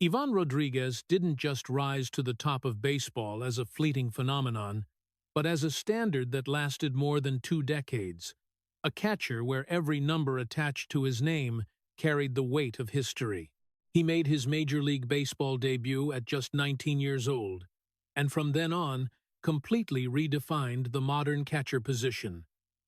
Iván Rodríguez didn't just rise to the top of baseball as a fleeting phenomenon, but as a standard that lasted more than 2 decades, a catcher where every number attached to his name carried the weight of history. He made his Major League Baseball debut at just 19 years old, and from then on, completely redefined the modern catcher position,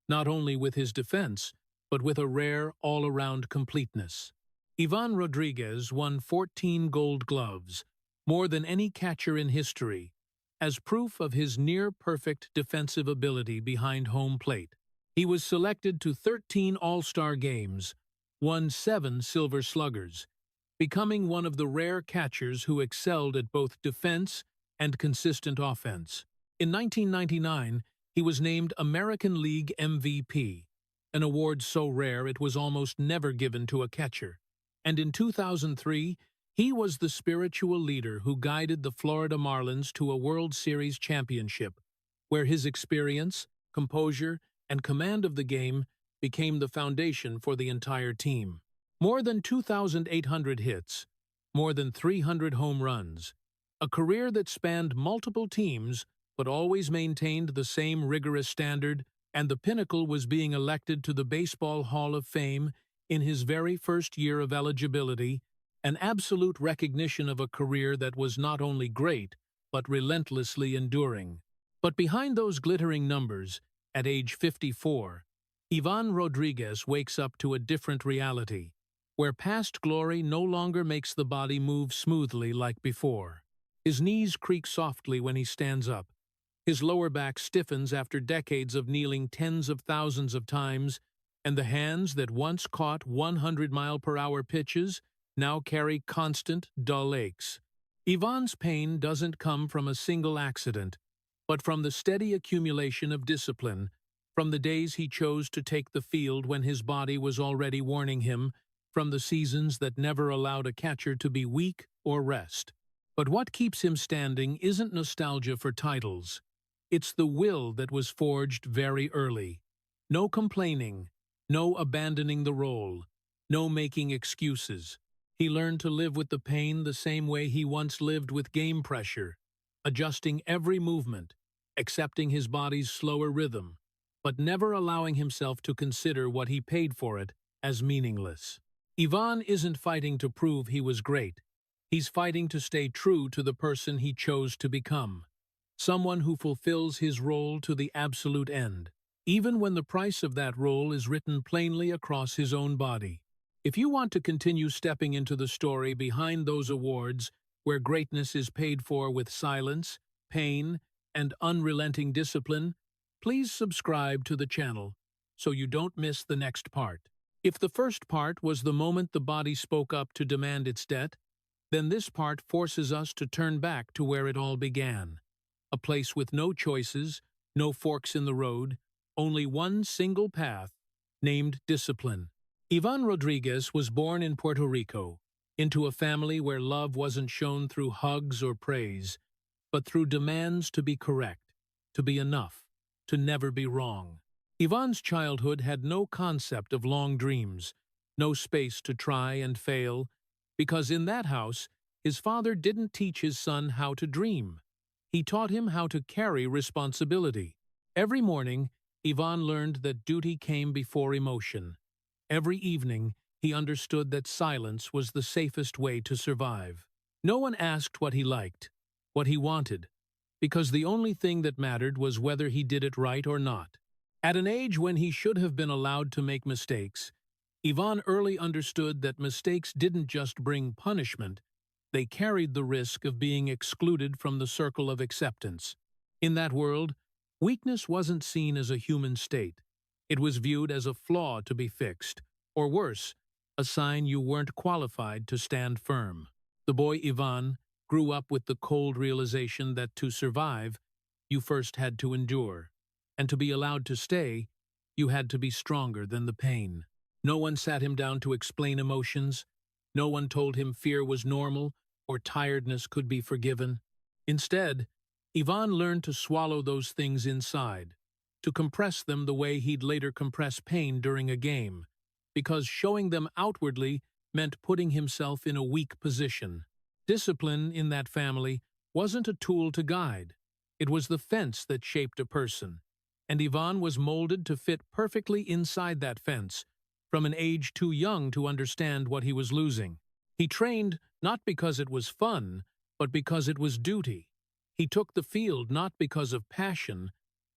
not only with his defense, but with a rare all-around completeness. Iván Rodríguez won 14 Gold Gloves, more than any catcher in history, as proof of his near-perfect defensive ability behind home plate. He was selected to 13 All-Star games, won 7 Silver Sluggers, becoming one of the rare catchers who excelled at both defense and consistent offense. In 1999, he was named American League MVP, an award so rare it was almost never given to a catcher. And in 2003, he was the spiritual leader who guided the Florida Marlins to a World Series championship, where his experience, composure, and command of the game became the foundation for the entire team. More than 2,800 hits, more than 300 home runs, a career that spanned multiple teams but always maintained the same rigorous standard, and the pinnacle was being elected to the Baseball Hall of Fame in his very first year of eligibility, an absolute recognition of a career that was not only great, but relentlessly enduring. But behind those glittering numbers, at age 54, Iván Rodríguez wakes up to a different reality, where past glory no longer makes the body move smoothly like before. His knees creak softly when he stands up. His lower back stiffens after decades of kneeling tens of thousands of times, and the hands that once caught 100-mile-per-hour pitches now carry constant, dull aches. Iván's pain doesn't come from a single accident, but from the steady accumulation of discipline, from the days he chose to take the field when his body was already warning him, from the seasons that never allowed a catcher to be weak or rest. But what keeps him standing isn't nostalgia for titles. It's the will that was forged very early. No complaining, no abandoning the role, no making excuses. He learned to live with the pain the same way he once lived with game pressure, adjusting every movement, accepting his body's slower rhythm, but never allowing himself to consider what he paid for it as meaningless. Iván isn't fighting to prove he was great. He's fighting to stay true to the person he chose to become, someone who fulfills his role to the absolute end, even when the price of that role is written plainly across his own body. If you want to continue stepping into the story behind those awards, where greatness is paid for with silence, pain, and unrelenting discipline, please subscribe to the channel so you don't miss the next part. If the first part was the moment the body spoke up to demand its debt, then this part forces us to turn back to where it all began. A place with no choices, no forks in the road, only one single path, named discipline. Iván Rodríguez was born in Puerto Rico, into a family where love wasn't shown through hugs or praise, but through demands to be correct, to be enough, to never be wrong. Iván's childhood had no concept of long dreams, no space to try and fail, because in that house, his father didn't teach his son how to dream. He taught him how to carry responsibility. Every morning, Iván learned that duty came before emotion. Every evening, he understood that silence was the safest way to survive. No one asked what he liked, what he wanted, because the only thing that mattered was whether he did it right or not. At an age when he should have been allowed to make mistakes, Iván early understood that mistakes didn't just bring punishment, they carried the risk of being excluded from the circle of acceptance. In that world, weakness wasn't seen as a human state. It was viewed as a flaw to be fixed, or worse, a sign you weren't qualified to stand firm. The boy Iván grew up with the cold realization that to survive, you first had to endure, and to be allowed to stay, you had to be stronger than the pain. No one sat him down to explain emotions. No one told him fear was normal or tiredness could be forgiven. Instead, Iván learned to swallow those things inside, to compress them the way he'd later compress pain during a game, because showing them outwardly meant putting himself in a weak position. Discipline in that family wasn't a tool to guide. It was the fence that shaped a person, and Ivan was molded to fit perfectly inside that fence, from an age too young to understand what he was losing. He trained not because it was fun, but because it was duty. He took the field not because of passion,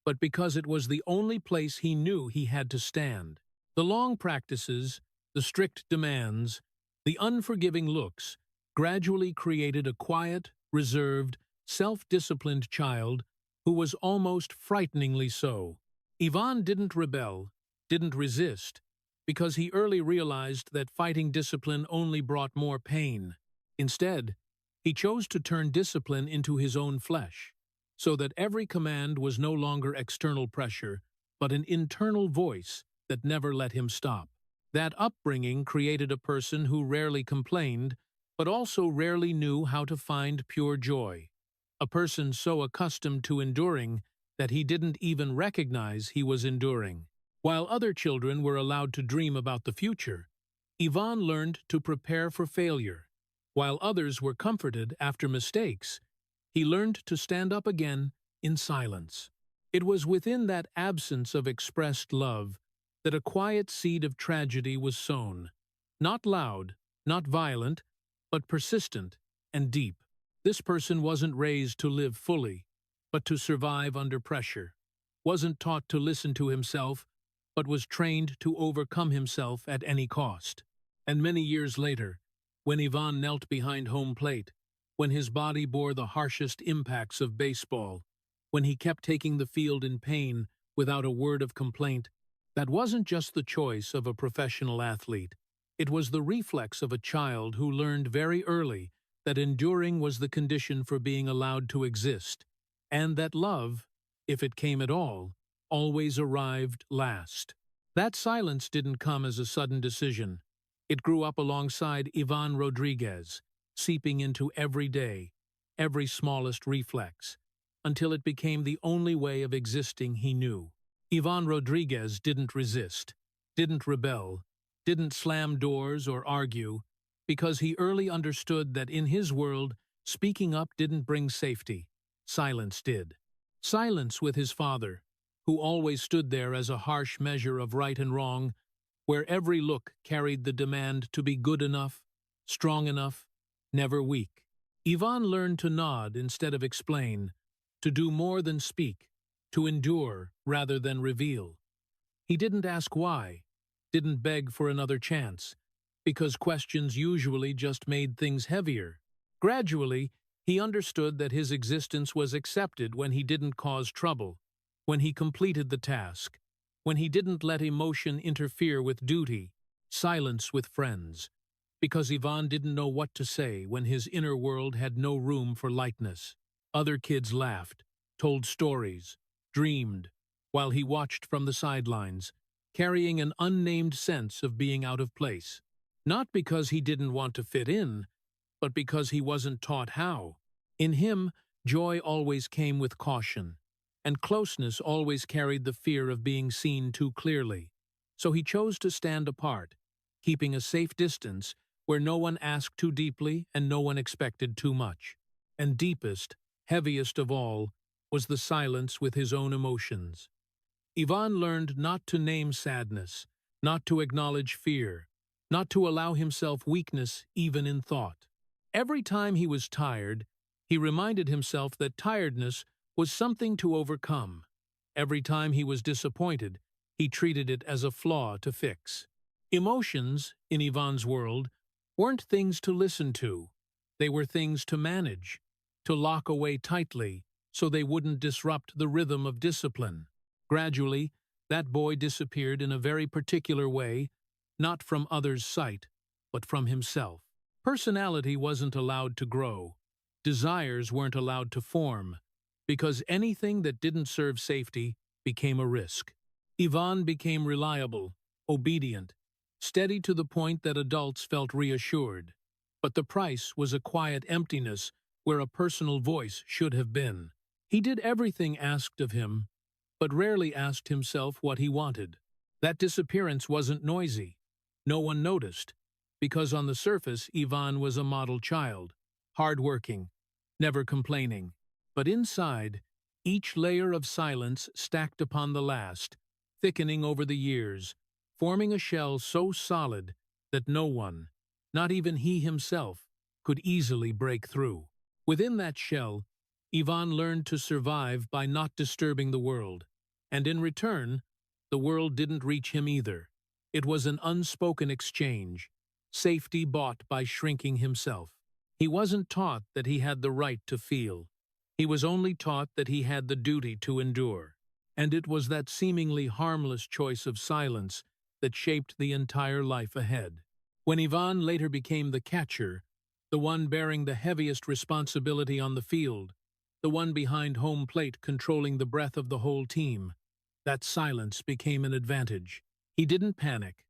but because it was the only place he knew he had to stand. The long practices, the strict demands, the unforgiving looks gradually created a quiet, reserved, self-disciplined child who was almost frighteningly so. Ivan didn't rebel, didn't resist, because he early realized that fighting discipline only brought more pain. Instead, he chose to turn discipline into his own flesh, so that every command was no longer external pressure, but an internal voice that never let him stop. That upbringing created a person who rarely complained, but also rarely knew how to find pure joy. A person so accustomed to enduring that he didn't even recognize he was enduring. While other children were allowed to dream about the future, Ivan learned to prepare for failure. While others were comforted after mistakes, he learned to stand up again in silence. It was within that absence of expressed love that a quiet seed of tragedy was sown. Not loud, not violent, but persistent and deep. This person wasn't raised to live fully, but to survive under pressure. Wasn't taught to listen to himself, but was trained to overcome himself at any cost. And many years later, when Ivan knelt behind home plate, when his body bore the harshest impacts of baseball, when he kept taking the field in pain without a word of complaint, that wasn't just the choice of a professional athlete. It was the reflex of a child who learned very early that enduring was the condition for being allowed to exist, and that love, if it came at all, always arrived last. That silence didn't come as a sudden decision. It grew up alongside Iván Rodríguez, seeping into every day, every smallest reflex, until it became the only way of existing he knew. Iván Rodríguez didn't resist, didn't rebel, didn't slam doors or argue, because he early understood that in his world, speaking up didn't bring safety. Silence did. Silence with his father, who always stood there as a harsh measure of right and wrong, where every look carried the demand to be good enough, strong enough, never weak. Ivan learned to nod instead of explain, to do more than speak, to endure rather than reveal. He didn't ask why, didn't beg for another chance, because questions usually just made things heavier. Gradually, he understood that his existence was accepted when he didn't cause trouble, when he completed the task, when he didn't let emotion interfere with duty, silence with friends, because Ivan didn't know what to say when his inner world had no room for lightness. Other kids laughed, told stories, dreamed, while he watched from the sidelines, carrying an unnamed sense of being out of place. Not because he didn't want to fit in, but because he wasn't taught how. In him, joy always came with caution, and closeness always carried the fear of being seen too clearly. So he chose to stand apart, keeping a safe distance where no one asked too deeply and no one expected too much. And deepest, heaviest of all, was the silence with his own emotions. Ivan learned not to name sadness, not to acknowledge fear, not to allow himself weakness even in thought. Every time he was tired, he reminded himself that tiredness was something to overcome. Every time he was disappointed, he treated it as a flaw to fix. Emotions, in Ivan's world, weren't things to listen to. They were things to manage, to lock away tightly so they wouldn't disrupt the rhythm of discipline. Gradually, that boy disappeared in a very particular way, not from others' sight, but from himself. Personality wasn't allowed to grow. Desires weren't allowed to form, because anything that didn't serve safety became a risk. Ivan became reliable, obedient, steady to the point that adults felt reassured. But the price was a quiet emptiness where a personal voice should have been. He did everything asked of him, but rarely asked himself what he wanted. That disappearance wasn't noisy. No one noticed, because on the surface Ivan was a model child, hardworking, never complaining. But inside, each layer of silence stacked upon the last, thickening over the years, forming a shell so solid that no one, not even he himself, could easily break through. Within that shell, Iván learned to survive by not disturbing the world, and in return, the world didn't reach him either. It was an unspoken exchange, safety bought by shrinking himself. He wasn't taught that he had the right to feel. He was only taught that he had the duty to endure. And it was that seemingly harmless choice of silence that shaped the entire life ahead. When Iván later became the catcher, the one bearing the heaviest responsibility on the field, the one behind home plate controlling the breath of the whole team, that silence became an advantage. He didn't panic,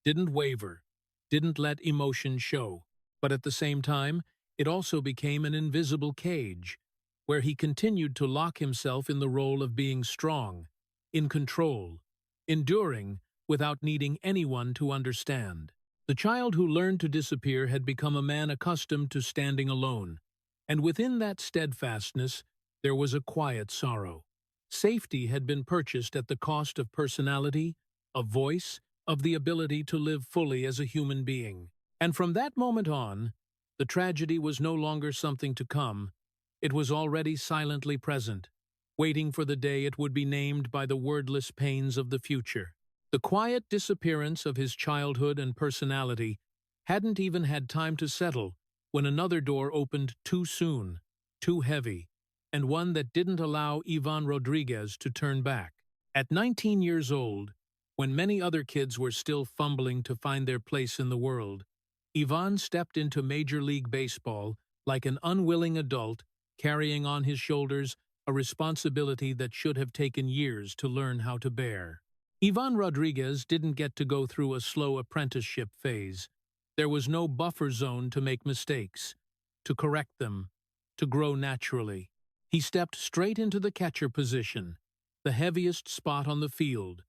didn't waver, didn't let emotion show. But at the same time, it also became an invisible cage, where he continued to lock himself in the role of being strong, in control, enduring without needing anyone to understand. The child who learned to disappear had become a man accustomed to standing alone, and within that steadfastness there was a quiet sorrow. Safety had been purchased at the cost of personality, of voice, of the ability to live fully as a human being. And from that moment on, the tragedy was no longer something to come. It was already silently present, waiting for the day it would be named by the wordless pains of the future. The quiet disappearance of his childhood and personality hadn't even had time to settle when another door opened too soon, too heavy, and one that didn't allow Iván Rodríguez to turn back. At 19 years old, when many other kids were still fumbling to find their place in the world, Iván stepped into Major League Baseball like an unwilling adult, carrying on his shoulders a responsibility that should have taken years to learn how to bear. Iván Rodríguez didn't get to go through a slow apprenticeship phase. There was no buffer zone to make mistakes, to correct them, to grow naturally. He stepped straight into the catcher position, the heaviest spot on the field,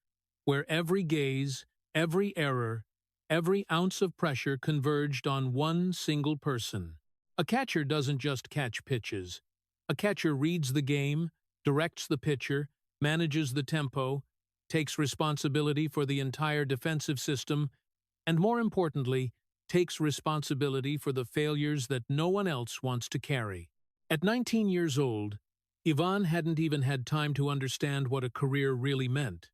where every gaze, every error, every ounce of pressure converged on one single person. A catcher doesn't just catch pitches. A catcher reads the game, directs the pitcher, manages the tempo, takes responsibility for the entire defensive system, and more importantly, takes responsibility for the failures that no one else wants to carry. At 19 years old, Iván hadn't even had time to understand what a career really meant,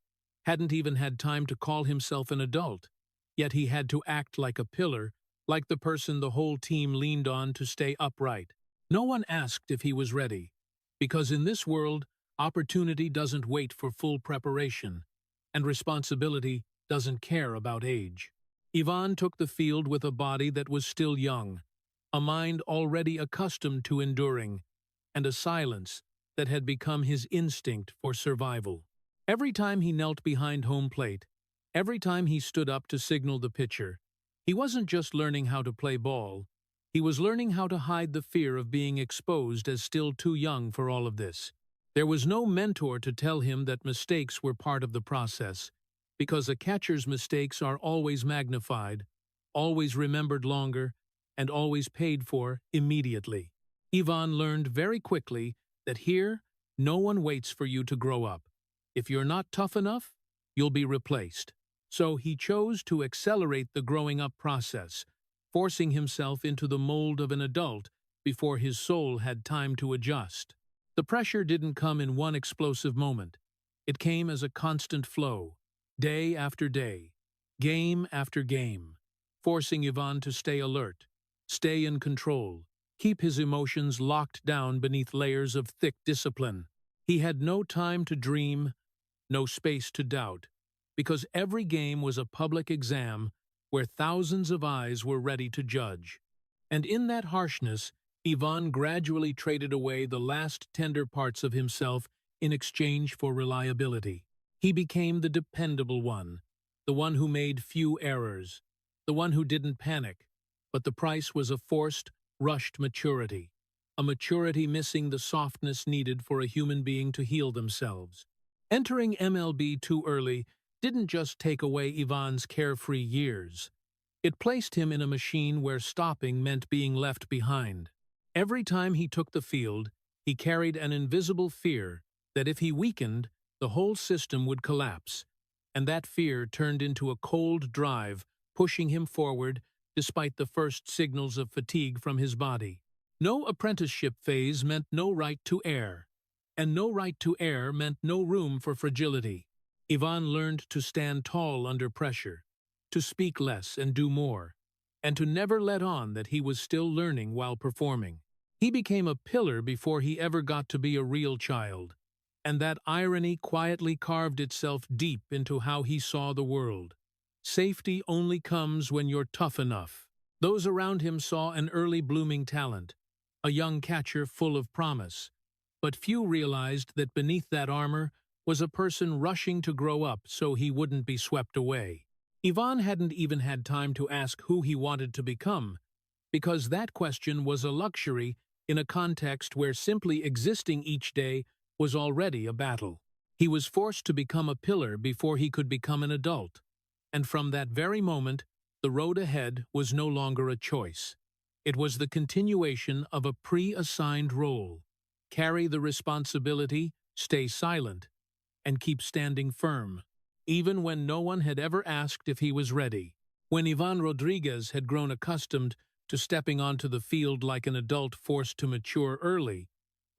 hadn't even had time to call himself an adult, yet he had to act like a pillar, like the person the whole team leaned on to stay upright. No one asked if he was ready, because in this world, opportunity doesn't wait for full preparation, and responsibility doesn't care about age. Iván took the field with a body that was still young, a mind already accustomed to enduring, and a silence that had become his instinct for survival. Every time he knelt behind home plate, every time he stood up to signal the pitcher, he wasn't just learning how to play ball, he was learning how to hide the fear of being exposed as still too young for all of this. There was no mentor to tell him that mistakes were part of the process, because a catcher's mistakes are always magnified, always remembered longer, and always paid for immediately. Iván learned very quickly that here, no one waits for you to grow up. If you're not tough enough, you'll be replaced. So he chose to accelerate the growing up process, forcing himself into the mold of an adult before his soul had time to adjust. The pressure didn't come in one explosive moment. It came as a constant flow, day after day, game after game, forcing Iván to stay alert, stay in control, keep his emotions locked down beneath layers of thick discipline. He had no time to dream, no space to doubt, because every game was a public exam where thousands of eyes were ready to judge. And in that harshness, Iván gradually traded away the last tender parts of himself in exchange for reliability. He became the dependable one, the one who made few errors, the one who didn't panic, but the price was a forced, rushed maturity, a maturity missing the softness needed for a human being to heal themselves. Entering MLB too early didn't just take away Iván's carefree years. It placed him in a machine where stopping meant being left behind. Every time he took the field, he carried an invisible fear that if he weakened, the whole system would collapse, and that fear turned into a cold drive, pushing him forward despite the first signals of fatigue from his body. No apprenticeship phase meant no right to err, and no right to err meant no room for fragility. Iván learned to stand tall under pressure, to speak less and do more, and to never let on that he was still learning while performing. He became a pillar before he ever got to be a real child, and that irony quietly carved itself deep into how he saw the world. Safety only comes when you're tough enough. Those around him saw an early blooming talent, a young catcher full of promise, but few realized that beneath that armor was a person rushing to grow up so he wouldn't be swept away. Iván hadn't even had time to ask who he wanted to become, because that question was a luxury in a context where simply existing each day was already a battle. He was forced to become a pillar before he could become an adult, and from that very moment, the road ahead was no longer a choice. It was the continuation of a pre-assigned role. Carry the responsibility, stay silent, and keep standing firm, even when no one had ever asked if he was ready. When Iván Rodríguez had grown accustomed to stepping onto the field like an adult forced to mature early,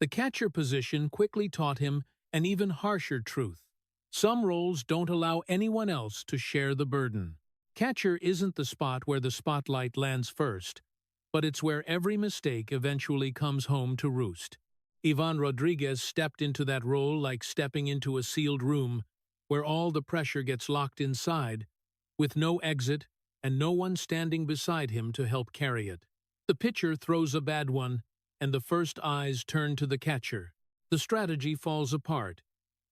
the catcher position quickly taught him an even harsher truth. Some roles don't allow anyone else to share the burden. Catcher isn't the spot where the spotlight lands first, but it's where every mistake eventually comes home to roost. Iván Rodríguez stepped into that role like stepping into a sealed room where all the pressure gets locked inside, with no exit and no one standing beside him to help carry it. The pitcher throws a bad one, and the first eyes turn to the catcher. The strategy falls apart,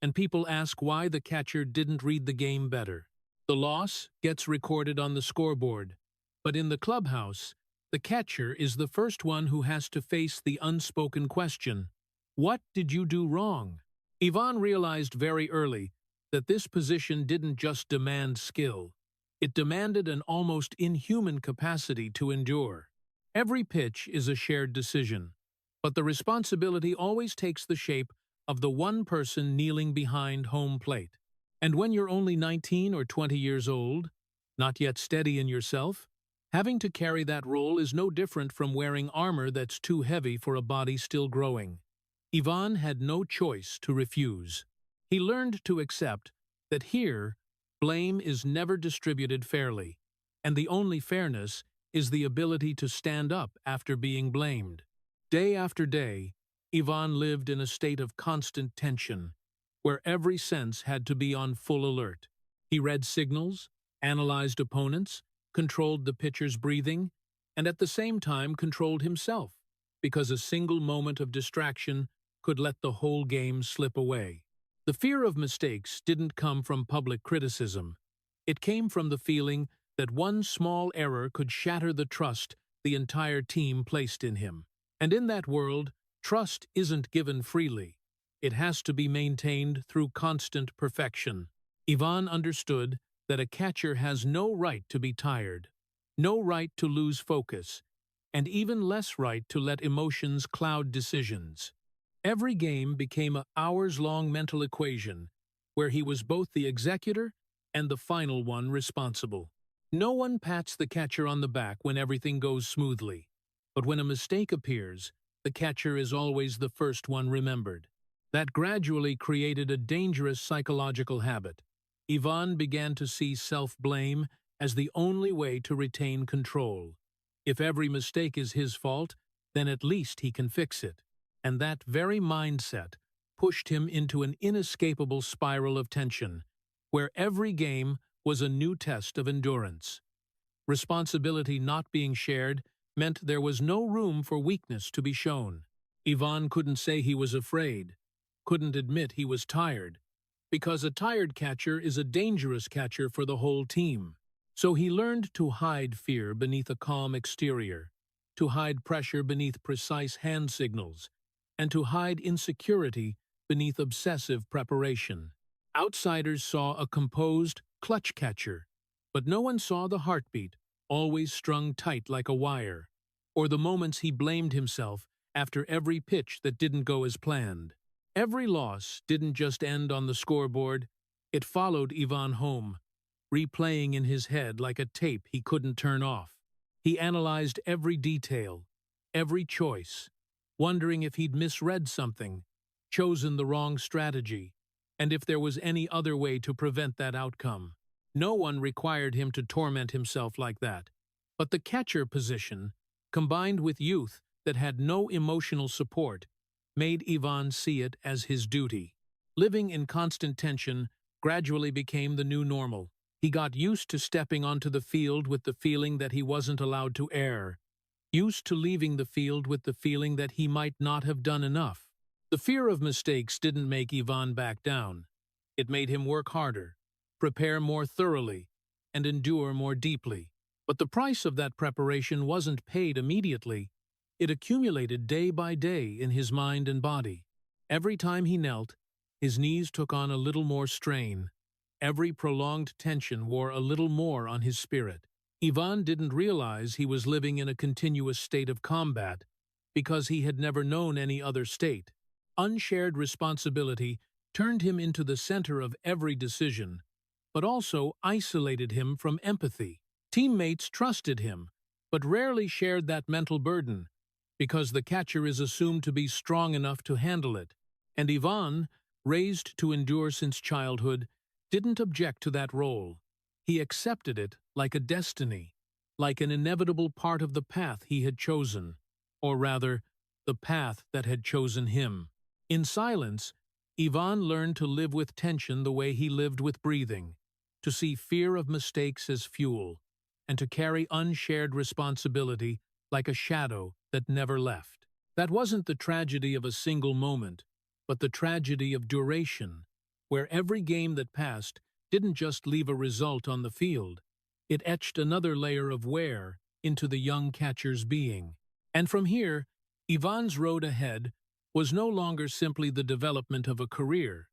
and people ask why the catcher didn't read the game better. The loss gets recorded on the scoreboard, but in the clubhouse, the catcher is the first one who has to face the unspoken question, "What did you do wrong?" Iván realized very early that this position didn't just demand skill. It demanded an almost inhuman capacity to endure. Every pitch is a shared decision, but the responsibility always takes the shape of the one person kneeling behind home plate. And when you're only 19 or 20 years old, not yet steady in yourself, having to carry that role is no different from wearing armor that's too heavy for a body still growing. Iván had no choice to refuse. He learned to accept that here, blame is never distributed fairly, and the only fairness is the ability to stand up after being blamed. Day after day, Iván lived in a state of constant tension, where every sense had to be on full alert. He read signals, analyzed opponents, controlled the pitcher's breathing, and at the same time controlled himself, because a single moment of distraction could let the whole game slip away. The fear of mistakes didn't come from public criticism. It came from the feeling that one small error could shatter the trust the entire team placed in him. And in that world, trust isn't given freely. It has to be maintained through constant perfection. Iván understood that a catcher has no right to be tired, no right to lose focus, and even less right to let emotions cloud decisions. Every game became an hours-long mental equation, where he was both the executor and the final one responsible. No one pats the catcher on the back when everything goes smoothly, but when a mistake appears, the catcher is always the first one remembered. That gradually created a dangerous psychological habit. Iván began to see self-blame as the only way to retain control. If every mistake is his fault, then at least he can fix it. And that very mindset pushed him into an inescapable spiral of tension, where every game was a new test of endurance. Responsibility not being shared meant there was no room for weakness to be shown. Iván couldn't say he was afraid, couldn't admit he was tired, because a tired catcher is a dangerous catcher for the whole team. So he learned to hide fear beneath a calm exterior, to hide pressure beneath precise hand signals, and to hide insecurity beneath obsessive preparation. Outsiders saw a composed, clutch catcher, but no one saw the heartbeat, always strung tight like a wire, or the moments he blamed himself after every pitch that didn't go as planned. Every loss didn't just end on the scoreboard, it followed Iván home, replaying in his head like a tape he couldn't turn off. He analyzed every detail, every choice, wondering if he'd misread something, chosen the wrong strategy, and if there was any other way to prevent that outcome. No one required him to torment himself like that, but the catcher position, combined with youth that had no emotional support, made Iván see it as his duty. Living in constant tension gradually became the new normal. He got used to stepping onto the field with the feeling that he wasn't allowed to err, used to leaving the field with the feeling that he might not have done enough. The fear of mistakes didn't make Iván back down. It made him work harder, prepare more thoroughly, and endure more deeply. But the price of that preparation wasn't paid immediately. It accumulated day by day in his mind and body. Every time he knelt, his knees took on a little more strain. Every prolonged tension wore a little more on his spirit. Iván didn't realize he was living in a continuous state of combat because he had never known any other state. Unshared responsibility turned him into the center of every decision, but also isolated him from empathy. Teammates trusted him, but rarely shared that mental burden, because the catcher is assumed to be strong enough to handle it. And Iván, raised to endure since childhood, didn't object to that role. He accepted it like a destiny, like an inevitable part of the path he had chosen, or rather, the path that had chosen him. In silence, Iván learned to live with tension the way he lived with breathing, to see fear of mistakes as fuel, and to carry unshared responsibility like a shadow that never left. That wasn't the tragedy of a single moment, but the tragedy of duration, where every game that passed didn't just leave a result on the field, it etched another layer of wear into the young catcher's being. And from here, Iván's road ahead was no longer simply the development of a career.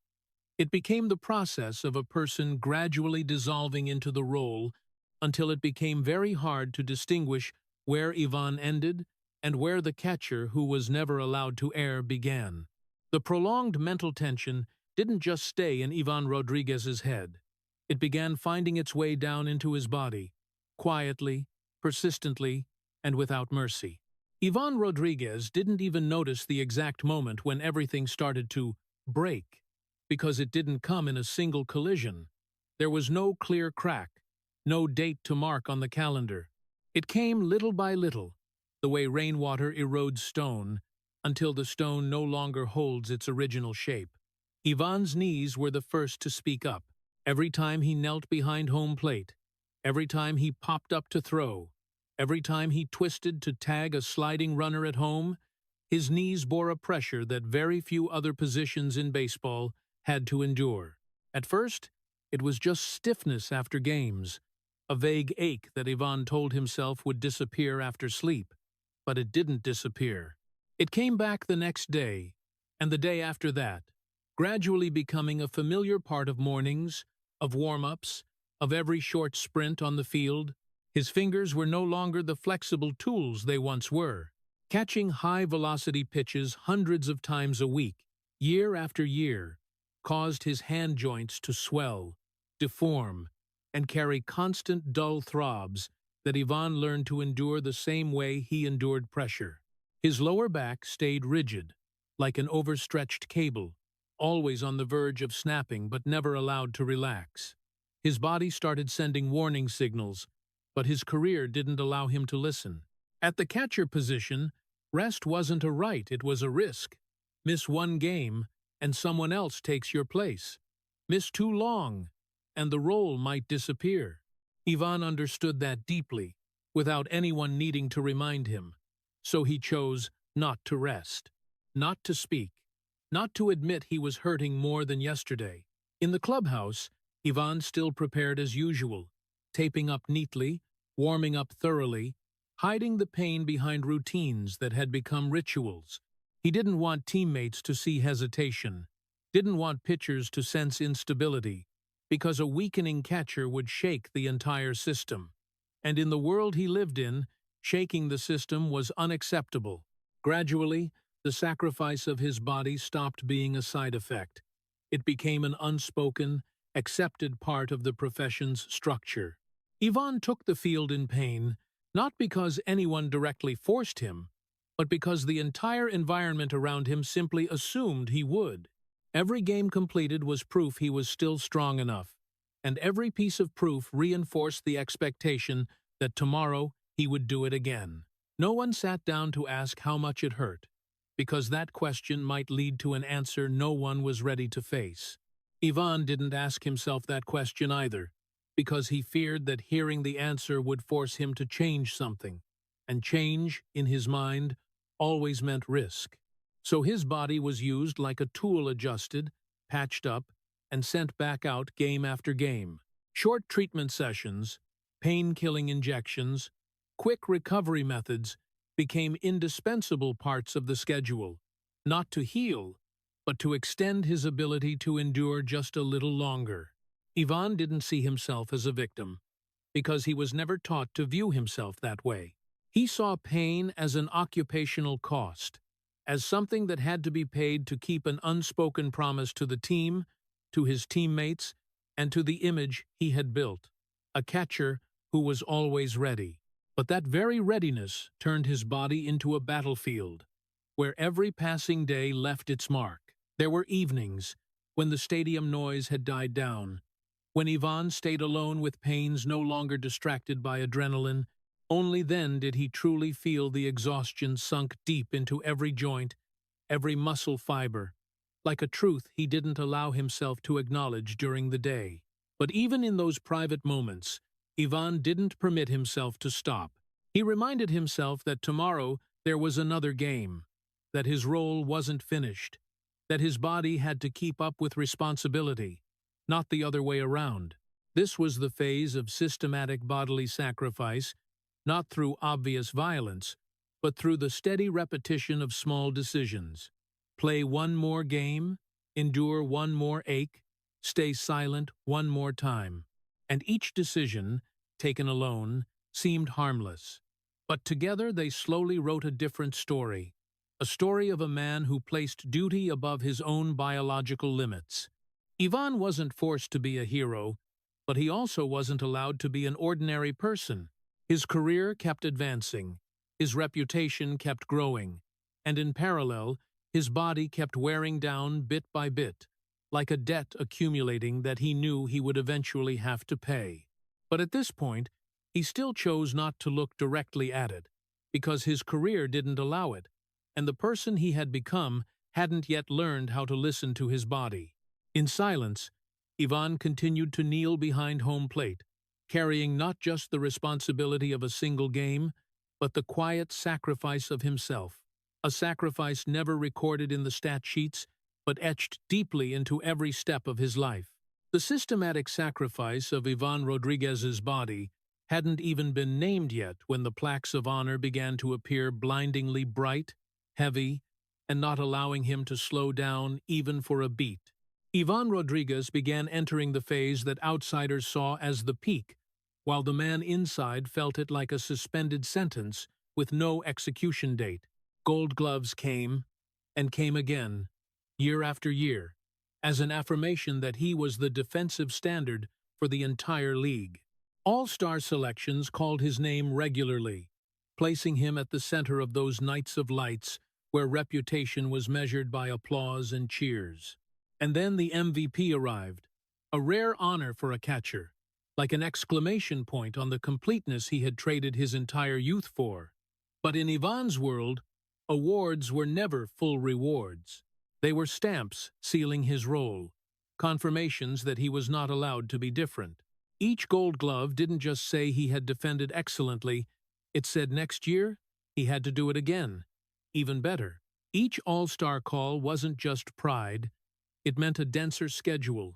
It became the process of a person gradually dissolving into the role until it became very hard to distinguish where Iván ended and where the catcher who was never allowed to err began. The prolonged mental tension didn't just stay in Iván Rodríguez's head. It began finding its way down into his body, quietly, persistently, and without mercy. Iván Rodríguez didn't even notice the exact moment when everything started to break, because it didn't come in a single collision. There was no clear crack, no date to mark on the calendar. It came little by little, the way rainwater erodes stone, until the stone no longer holds its original shape. Iván's knees were the first to speak up. Every time he knelt behind home plate, every time he popped up to throw, every time he twisted to tag a sliding runner at home, his knees bore a pressure that very few other positions in baseball had to endure. At first, it was just stiffness after games, a vague ache that Iván told himself would disappear after sleep. But it didn't disappear. It came back the next day, and the day after that, gradually becoming a familiar part of mornings, of warm-ups, of every short sprint on the field. His fingers were no longer the flexible tools they once were. Catching high-velocity pitches hundreds of times a week, year after year, caused his hand joints to swell, deform, and carry constant dull throbs that Iván learned to endure the same way he endured pressure. His lower back stayed rigid, like an overstretched cable, always on the verge of snapping but never allowed to relax. His body started sending warning signals, but his career didn't allow him to listen. At the catcher position, rest wasn't a right, it was a risk. Miss one game, and someone else takes your place. Miss too long, and the role might disappear. Iván understood that deeply, without anyone needing to remind him. So he chose not to rest, not to speak, not to admit he was hurting more than yesterday. In the clubhouse, Iván still prepared as usual, taping up neatly, warming up thoroughly, hiding the pain behind routines that had become rituals. He didn't want teammates to see hesitation, didn't want pitchers to sense instability, because a weakening catcher would shake the entire system. And in the world he lived in, shaking the system was unacceptable. Gradually, the sacrifice of his body stopped being a side effect. It became an unspoken, accepted part of the profession's structure. Ivan took the field in pain, not because anyone directly forced him, but because the entire environment around him simply assumed he would. Every game completed was proof he was still strong enough, and every piece of proof reinforced the expectation that tomorrow he would do it again. No one sat down to ask how much it hurt, because that question might lead to an answer no one was ready to face. Ivan didn't ask himself that question either, because he feared that hearing the answer would force him to change something, and change, in his mind, always meant risk. So his body was used like a tool, adjusted, patched up, and sent back out game after game. Short treatment sessions, pain-killing injections, quick recovery methods became indispensable parts of the schedule, not to heal, but to extend his ability to endure just a little longer. Ivan didn't see himself as a victim, because he was never taught to view himself that way. He saw pain as an occupational cost, as something that had to be paid to keep an unspoken promise to the team, to his teammates, and to the image he had built, a catcher who was always ready. But that very readiness turned his body into a battlefield, where every passing day left its mark. There were evenings, when the stadium noise had died down, when Ivan stayed alone with pains no longer distracted by adrenaline. Only then did he truly feel the exhaustion sunk deep into every joint, every muscle fiber, like a truth he didn't allow himself to acknowledge during the day. But even in those private moments, Ivan didn't permit himself to stop. He reminded himself that tomorrow there was another game, that his role wasn't finished, that his body had to keep up with responsibility, not the other way around. This was the phase of systematic bodily sacrifice, not through obvious violence, but through the steady repetition of small decisions. Play one more game, endure one more ache, stay silent one more time. And each decision, taken alone, seemed harmless. But together they slowly wrote a different story, a story of a man who placed duty above his own biological limits. Ivan wasn't forced to be a hero, but he also wasn't allowed to be an ordinary person. His career kept advancing, his reputation kept growing, and in parallel, his body kept wearing down bit by bit, like a debt accumulating that he knew he would eventually have to pay. But at this point, he still chose not to look directly at it, because his career didn't allow it, and the person he had become hadn't yet learned how to listen to his body. In silence, Ivan continued to kneel behind home plate, carrying not just the responsibility of a single game, but the quiet sacrifice of himself, a sacrifice never recorded in the stat sheets, but etched deeply into every step of his life. The systematic sacrifice of Iván Rodríguez's body hadn't even been named yet when the plaques of honor began to appear blindingly bright, heavy, and not allowing him to slow down even for a beat. Iván Rodríguez began entering the phase that outsiders saw as the peak, while the man inside felt it like a suspended sentence with no execution date. Gold gloves came, and came again, year after year, as an affirmation that he was the defensive standard for the entire league. All-star selections called his name regularly, placing him at the center of those nights of lights where reputation was measured by applause and cheers. And then the MVP arrived, a rare honor for a catcher, like an exclamation point on the completeness he had traded his entire youth for. But in Ivan's world, awards were never full rewards. They were stamps sealing his role, confirmations that he was not allowed to be different. Each Gold Glove didn't just say he had defended excellently, it said next year he had to do it again, even better. Each All-Star call wasn't just pride, it meant a denser schedule,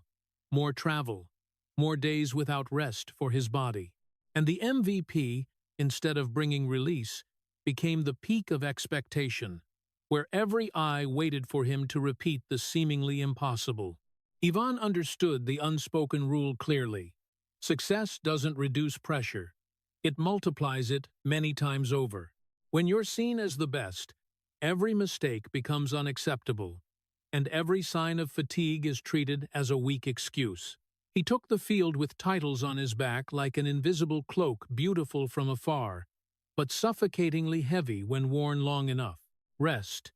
more travel, more days without rest for his body. And the MVP, instead of bringing release, became the peak of expectation, where every eye waited for him to repeat the seemingly impossible. Ivan understood the unspoken rule clearly. Success doesn't reduce pressure. It multiplies it many times over. When you're seen as the best, Every mistake becomes unacceptable, and every sign of fatigue is treated as a weak excuse. He took the field with titles on his back like an invisible cloak, beautiful from afar, but suffocatingly heavy when worn long enough. Rest,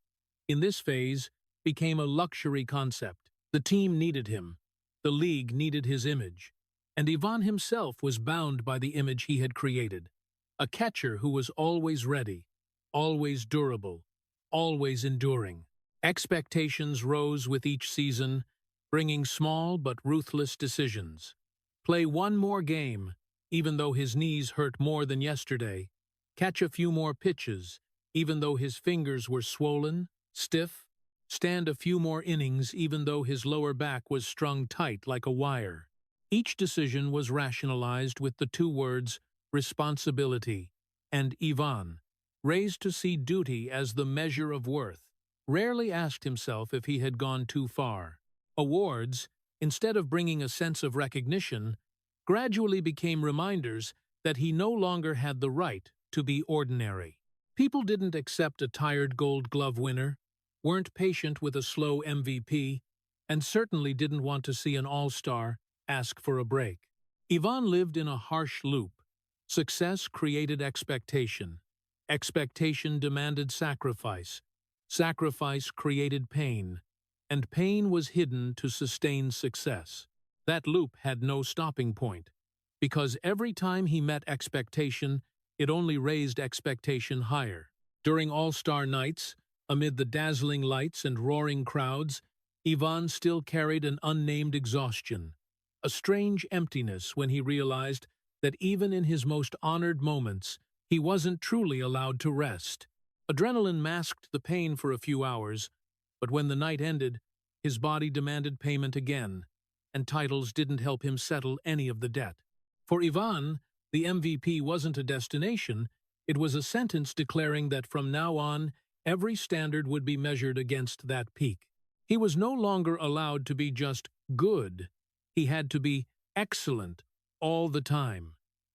in this phase, became a luxury concept. The team needed him, the league needed his image, and Ivan himself was bound by the image he had created. A catcher who was always ready, always durable, always enduring. Expectations rose with each season, bringing small but ruthless decisions. Play one more game, even though his knees hurt more than yesterday. Catch a few more pitches, even though his fingers were swollen, stiff. Stand a few more innings, even though his lower back was strung tight like a wire. Each decision was rationalized with the two words, responsibility, and Ivan, raised to see duty as the measure of worth, rarely asked himself if he had gone too far. Awards, instead of bringing a sense of recognition, gradually became reminders that he no longer had the right to be ordinary. People didn't accept a tired Gold Glove winner, weren't patient with a slow MVP, and certainly didn't want to see an all-star ask for a break. Ivan lived in a harsh loop. Success created expectation. Expectation demanded sacrifice. Sacrifice created pain. And pain was hidden to sustain success. That loop had no stopping point, because every time he met expectation, it only raised expectation higher. During All-Star nights, amid the dazzling lights and roaring crowds, Ivan still carried an unnamed exhaustion, a strange emptiness when he realized that even in his most honored moments, he wasn't truly allowed to rest. Adrenaline masked the pain for a few hours, but when the night ended, his body demanded payment again, and titles didn't help him settle any of the debt. For Ivan, the MVP wasn't a destination, it was a sentence declaring that from now on, every standard would be measured against that peak. He was no longer allowed to be just good. He had to be excellent all the time.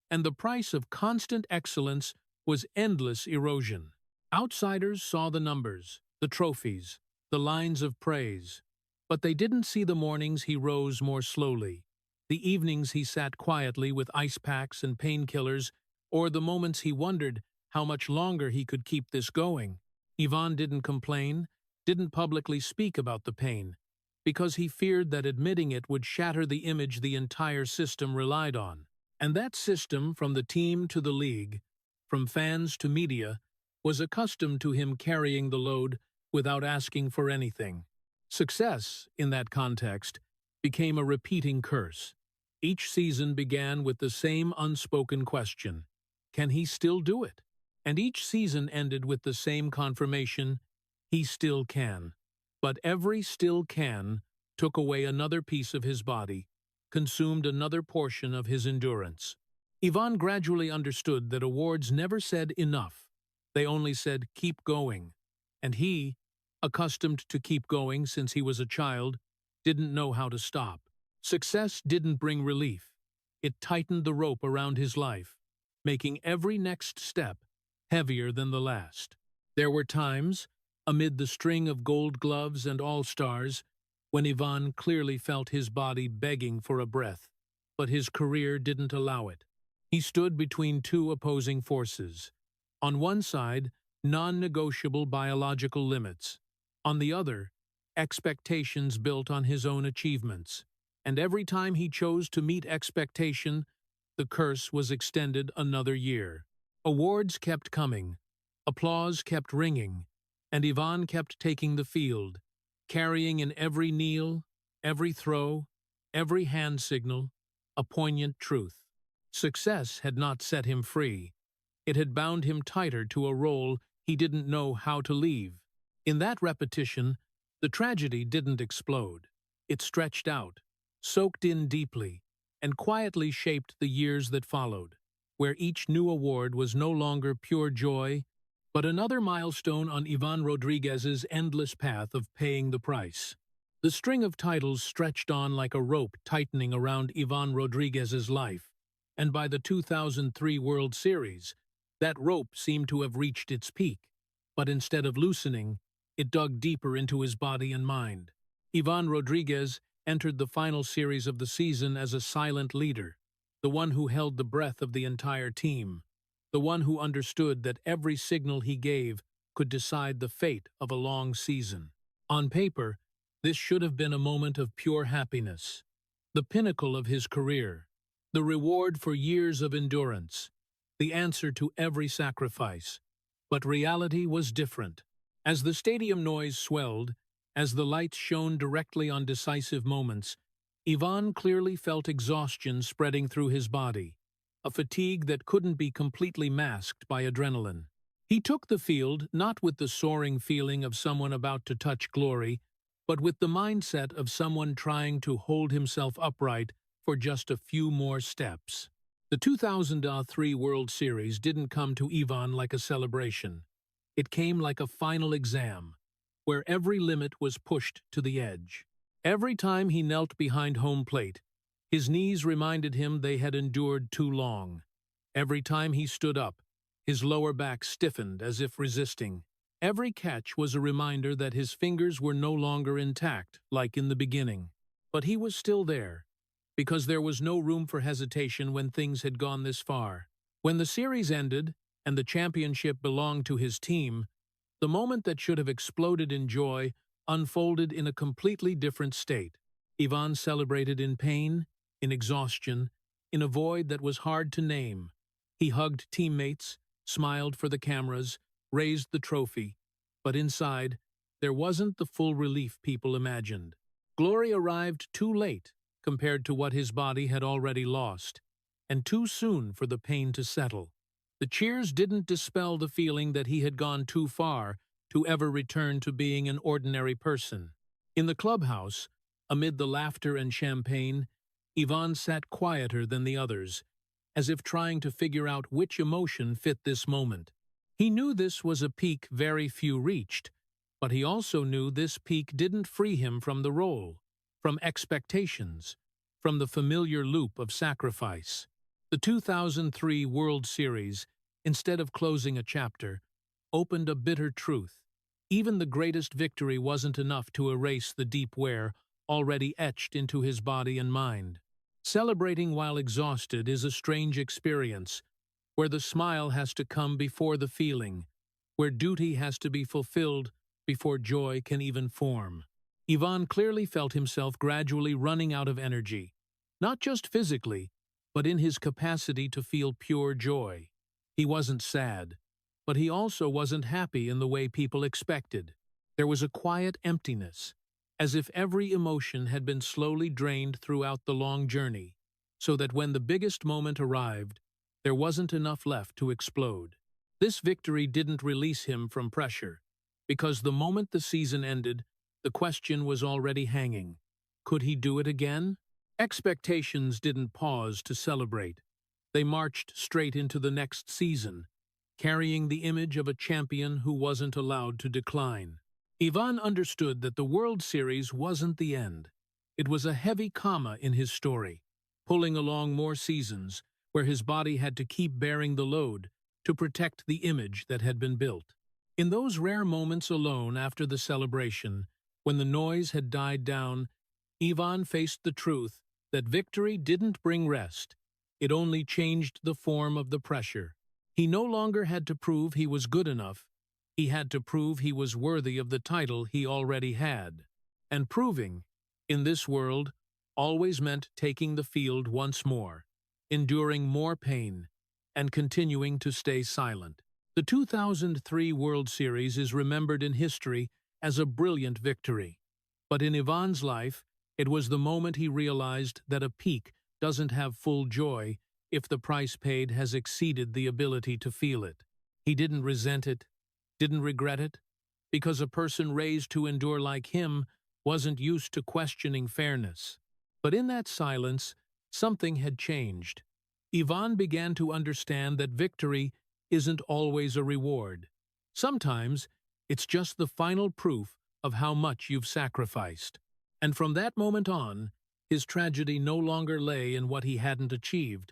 And the price of constant excellence was endless erosion. Outsiders saw the numbers, the trophies, the lines of praise. But they didn't see the mornings he rose more slowly, the evenings he sat quietly with ice packs and painkillers, or the moments he wondered how much longer he could keep this going. Ivan didn't complain, didn't publicly speak about the pain, because he feared that admitting it would shatter the image the entire system relied on. And that system, from the team to the league, from fans to media, was accustomed to him carrying the load without asking for anything. Success, in that context, became a repeating curse. Each season began with the same unspoken question: can he still do it? And each season ended with the same confirmation: he still can. But every still can took away another piece of his body, consumed another portion of his endurance. Ivan gradually understood that awards never said enough. They only said, keep going. And he, accustomed to keep going since he was a child, didn't know how to stop. Success didn't bring relief. It tightened the rope around his life, making every next step heavier than the last. There were times, amid the string of Gold Gloves and All-Stars, when Ivan clearly felt his body begging for a breath, but his career didn't allow it. He stood between two opposing forces. On one side, non-negotiable biological limits. On the other, expectations built on his own achievements. And every time he chose to meet expectation, the curse was extended another year. Awards kept coming, applause kept ringing, and Ivan kept taking the field, carrying in every kneel, every throw, every hand signal, a poignant truth. Success had not set him free. It had bound him tighter to a role he didn't know how to leave. In that repetition, the tragedy didn't explode. It stretched out, soaked in deeply, and quietly shaped the years that followed, where each new award was no longer pure joy, but another milestone on Iván Rodríguez's endless path of paying the price. The string of titles stretched on like a rope tightening around Iván Rodríguez's life, and by the 2003 World Series, that rope seemed to have reached its peak. but instead of loosening, it dug deeper into his body and mind. Iván Rodríguez entered the final series of the season as a silent leader, the one who held the breath of the entire team, the one who understood that every signal he gave could decide the fate of a long season. On paper, this should have been a moment of pure happiness, the pinnacle of his career, the reward for years of endurance, the answer to every sacrifice. But reality was different. As the stadium noise swelled, as the lights shone directly on decisive moments, Iván clearly felt exhaustion spreading through his body, a fatigue that couldn't be completely masked by adrenaline. He took the field not with the soaring feeling of someone about to touch glory, but with the mindset of someone trying to hold himself upright for just a few more steps. The 2003 World Series didn't come to Iván like a celebration. It came like a final exam, where every limit was pushed to the edge. Every time he knelt behind home plate, his knees reminded him they had endured too long. Every time he stood up, his lower back stiffened as if resisting. Every catch was a reminder that his fingers were no longer intact, like in the beginning. But he was still there, because there was no room for hesitation when things had gone this far. When the series ended, and the championship belonged to his team, the moment that should have exploded in joy unfolded in a completely different state. Iván celebrated in pain, in exhaustion, in a void that was hard to name. He hugged teammates, smiled for the cameras, raised the trophy, but inside, there wasn't the full relief people imagined. Glory arrived too late compared to what his body had already lost, and too soon for the pain to settle. The cheers didn't dispel the feeling that he had gone too far to ever return to being an ordinary person. In the clubhouse, amid the laughter and champagne, Iván sat quieter than the others, as if trying to figure out which emotion fit this moment. He knew this was a peak very few reached, but he also knew this peak didn't free him from the role, from expectations, from the familiar loop of sacrifice. The 2003 World Series, instead of closing a chapter, opened a bitter truth. Even the greatest victory wasn't enough to erase the deep wear already etched into his body and mind. Celebrating while exhausted is a strange experience, where the smile has to come before the feeling, where duty has to be fulfilled before joy can even form. Iván clearly felt himself gradually running out of energy, not just physically, but in his capacity to feel pure joy. He wasn't sad, but he also wasn't happy in the way people expected. There was a quiet emptiness, as if every emotion had been slowly drained throughout the long journey, so that when the biggest moment arrived, there wasn't enough left to explode. This victory didn't release him from pressure, because the moment the season ended, the question was already hanging. Could he do it again? Expectations didn't pause to celebrate. They marched straight into the next season, carrying the image of a champion who wasn't allowed to decline. Iván understood that the World Series wasn't the end. It was a heavy comma in his story, pulling along more seasons where his body had to keep bearing the load to protect the image that had been built. In those rare moments alone after the celebration, when the noise had died down, Iván faced the truth that victory didn't bring rest. It only changed the form of the pressure. He no longer had to prove he was good enough. He had to prove he was worthy of the title he already had. And proving, in this world, always meant taking the field once more, enduring more pain, and continuing to stay silent. The 2003 World Series is remembered in history as a brilliant victory. But in Iván's life, it was the moment he realized that a peak doesn't have full joy if the price paid has exceeded the ability to feel it. He didn't resent it, didn't regret it, because a person raised to endure like him wasn't used to questioning fairness. But in that silence, something had changed. Iván began to understand that victory isn't always a reward. Sometimes, it's just the final proof of how much you've sacrificed. And from that moment on, his tragedy no longer lay in what he hadn't achieved,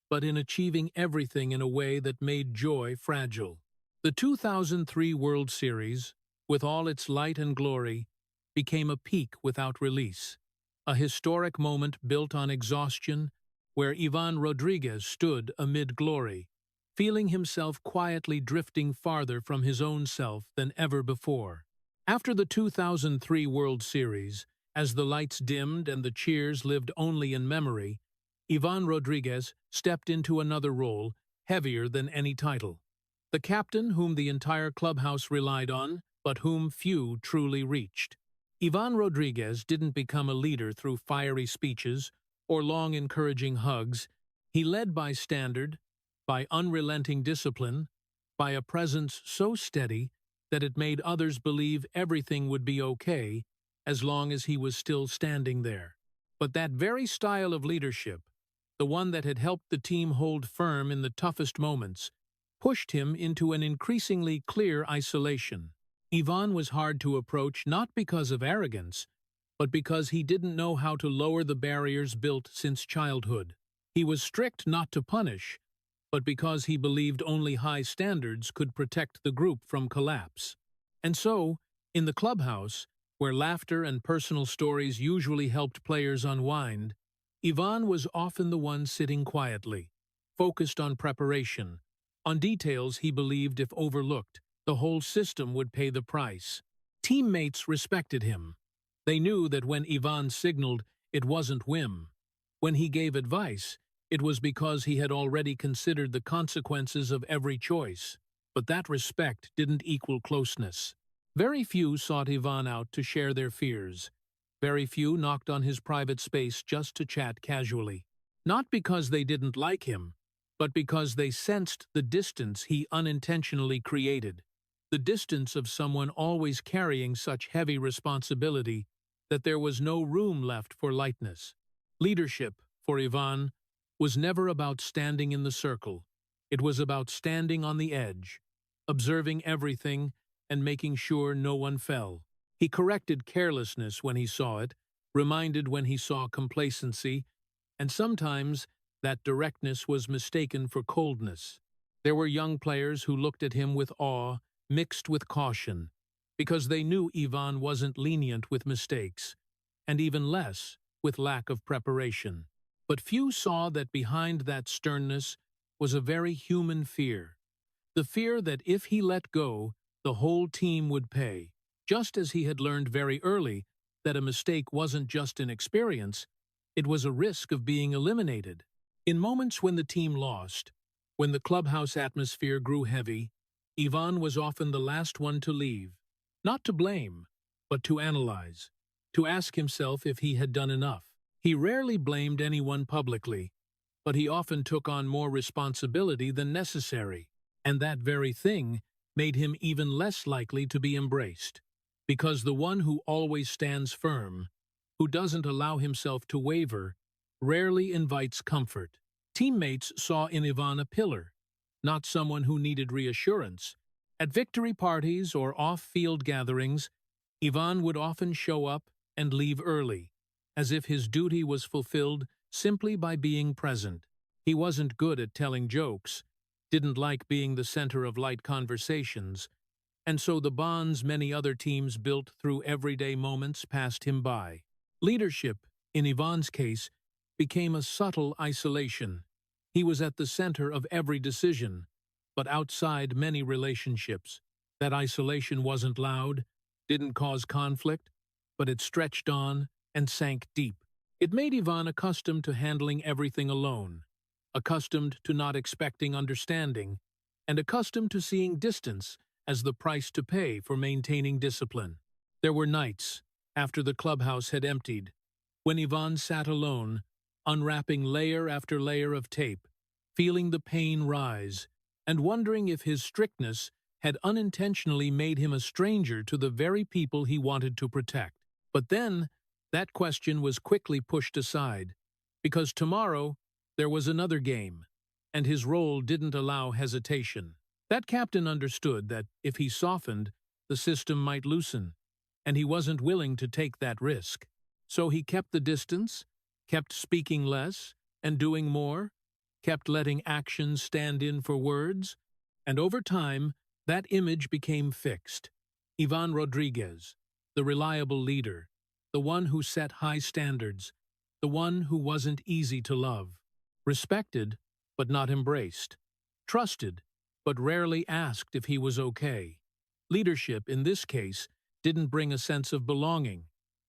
but in achieving everything in a way that made joy fragile. The 2003 World Series, with all its light and glory, became a peak without release, a historic moment built on exhaustion where Iván Rodríguez stood amid glory, feeling himself quietly drifting farther from his own self than ever before. After the 2003 World Series, as the lights dimmed and the cheers lived only in memory, Iván Rodríguez stepped into another role, heavier than any title. The captain whom the entire clubhouse relied on, but whom few truly reached. Iván Rodríguez didn't become a leader through fiery speeches or long encouraging hugs. He led by standard, by unrelenting discipline, by a presence so steady that it made others believe everything would be okay as long as he was still standing there. But that very style of leadership, the one that had helped the team hold firm in the toughest moments, pushed him into an increasingly clear isolation. Iván was hard to approach not because of arrogance, but because he didn't know how to lower the barriers built since childhood. He was strict not to punish, but because he believed only high standards could protect the group from collapse. And so, in the clubhouse, where laughter and personal stories usually helped players unwind, Iván was often the one sitting quietly, focused on preparation, on details he believed if overlooked, the whole system would pay the price. Teammates respected him. They knew that when Iván signaled, it wasn't whim. When he gave advice, it was because he had already considered the consequences of every choice. But that respect didn't equal closeness. Very few sought Iván out to share their fears. Very few knocked on his private space just to chat casually. Not because they didn't like him, but because they sensed the distance he unintentionally created. The distance of someone always carrying such heavy responsibility that there was no room left for lightness. Leadership, for Iván, was never about standing in the circle. It was about standing on the edge, observing everything and making sure no one fell. He corrected carelessness when he saw it, reminded when he saw complacency, and sometimes that directness was mistaken for coldness. There were young players who looked at him with awe, mixed with caution, because they knew Iván wasn't lenient with mistakes, and even less with lack of preparation. But few saw that behind that sternness was a very human fear. The fear that if he let go, the whole team would pay, just as he had learned very early that a mistake wasn't just an experience, it was a risk of being eliminated. In moments when the team lost, when the clubhouse atmosphere grew heavy, Iván was often the last one to leave, not to blame, but to analyze, to ask himself if he had done enough. He rarely blamed anyone publicly, but he often took on more responsibility than necessary, and that very thing made him even less likely to be embraced. Because the one who always stands firm, who doesn't allow himself to waver, rarely invites comfort. Teammates saw in Iván a pillar, not someone who needed reassurance. At victory parties or off-field gatherings, Iván would often show up and leave early, as if his duty was fulfilled simply by being present. He wasn't good at telling jokes, didn't like being the center of light conversations, and so the bonds many other teams built through everyday moments passed him by. Leadership, in Iván's case, became a subtle isolation. He was at the center of every decision, but outside many relationships. That isolation wasn't loud, didn't cause conflict, but it stretched on and sank deep. It made Iván accustomed to handling everything alone, accustomed to not expecting understanding, and accustomed to seeing distance as the price to pay for maintaining discipline. There were nights, after the clubhouse had emptied, when Iván sat alone, unwrapping layer after layer of tape, feeling the pain rise, and wondering if his strictness had unintentionally made him a stranger to the very people he wanted to protect. But then, that question was quickly pushed aside, because tomorrow there was another game, and his role didn't allow hesitation. That captain understood that if he softened, the system might loosen, and he wasn't willing to take that risk. So he kept the distance, kept speaking less and doing more, kept letting actions stand in for words, and over time, That image became fixed. Iván Rodríguez, the reliable leader, the one who set high standards, the one who wasn't easy to love. Respected, but not embraced. Trusted, but rarely asked if he was okay. Leadership, in this case, didn't bring a sense of belonging.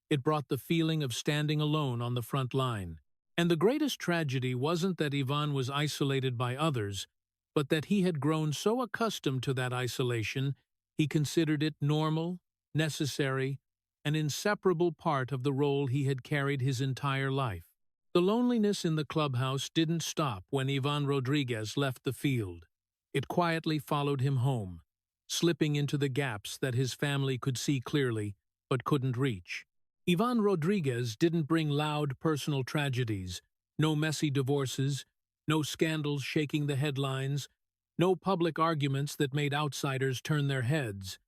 It brought the feeling of standing alone on the front line. And the greatest tragedy wasn't that Iván was isolated by others, but that he had grown so accustomed to that isolation, he considered it normal, necessary, an inseparable part of the role he had carried his entire life. The loneliness in the clubhouse didn't stop when Iván Rodríguez left the field. It quietly followed him home, slipping into the gaps that his family could see clearly but couldn't reach. Iván Rodríguez didn't bring loud personal tragedies, no messy divorces, no scandals shaking the headlines, no public arguments that made outsiders turn their heads.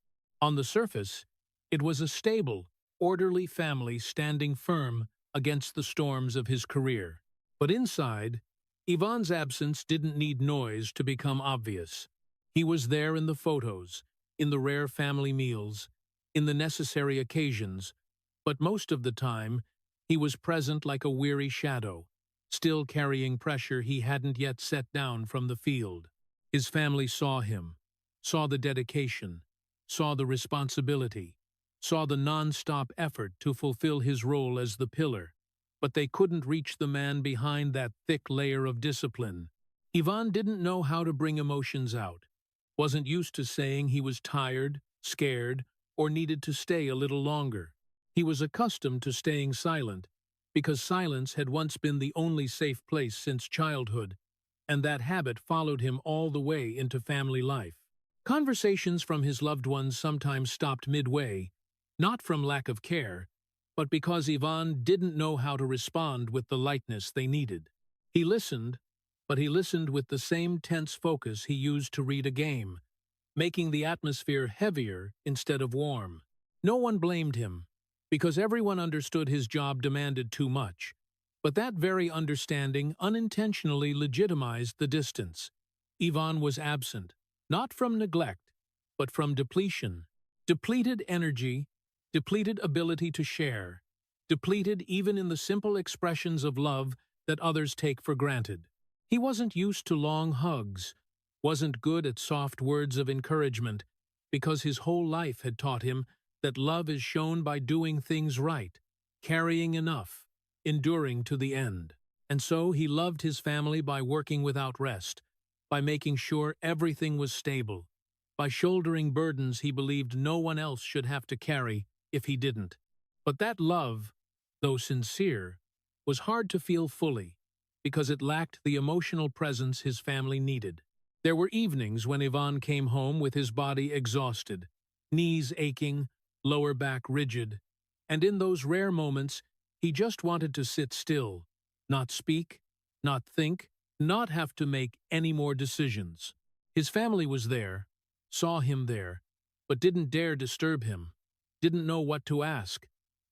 On the surface, it was a stable, orderly family standing firm against the storms of his career. But inside, Iván's absence didn't need noise to become obvious. He was there in the photos, in the rare family meals, in the necessary occasions, but most of the time, he was present like a weary shadow, still carrying pressure he hadn't yet set down from the field. His family saw him, saw the dedication, saw the responsibility, saw the non-stop effort to fulfill his role as the pillar, but they couldn't reach the man behind that thick layer of discipline. Iván didn't know how to bring emotions out, wasn't used to saying he was tired, scared, or needed to stay a little longer. He was accustomed to staying silent, because silence had once been the only safe place since childhood, and that habit followed him all the way into family life. Conversations from his loved ones sometimes stopped midway, not from lack of care, but because Iván didn't know how to respond with the lightness they needed. He listened, but he listened with the same tense focus he used to read a game, making the atmosphere heavier instead of warm. No one blamed him, because everyone understood his job demanded too much. But that very understanding unintentionally legitimized the distance. Iván was absent, not from neglect, but from depletion. Depleted energy, depleted ability to share, depleted even in the simple expressions of love that others take for granted. He wasn't used to long hugs, wasn't good at soft words of encouragement, because his whole life had taught him that love is shown by doing things right, carrying enough, enduring to the end. And so he loved his family by working without rest, by making sure everything was stable, by shouldering burdens he believed no one else should have to carry if he didn't. But that love, though sincere, was hard to feel fully, because it lacked the emotional presence his family needed. There were evenings when Iván came home with his body exhausted, knees aching, lower back rigid, and in those rare moments, he just wanted to sit still, not speak, not think, not have to make any more decisions. His family was there, saw him there, but didn't dare disturb him, didn't know what to ask,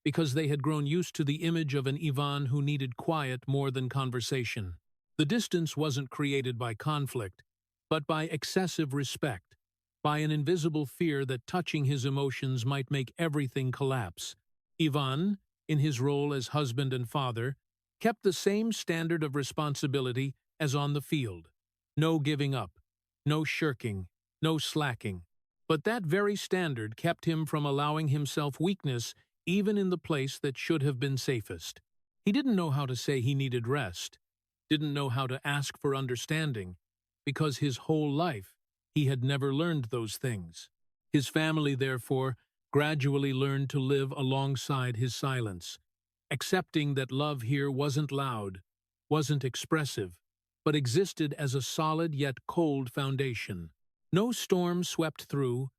because they had grown used to the image of an Iván who needed quiet more than conversation. The distance wasn't created by conflict, but by excessive respect, by an invisible fear that touching his emotions might make everything collapse. Iván, in his role as husband and father, kept the same standard of responsibility as on the field. No giving up, no shirking, no slacking. But that very standard kept him from allowing himself weakness even in the place that should have been safest. He didn't know how to say he needed rest, didn't know how to ask for understanding, because his whole life he had never learned those things. His family, therefore, gradually learned to live alongside his silence, accepting that love here wasn't loud, wasn't expressive, but existed as a solid yet cold foundation. No storm swept through,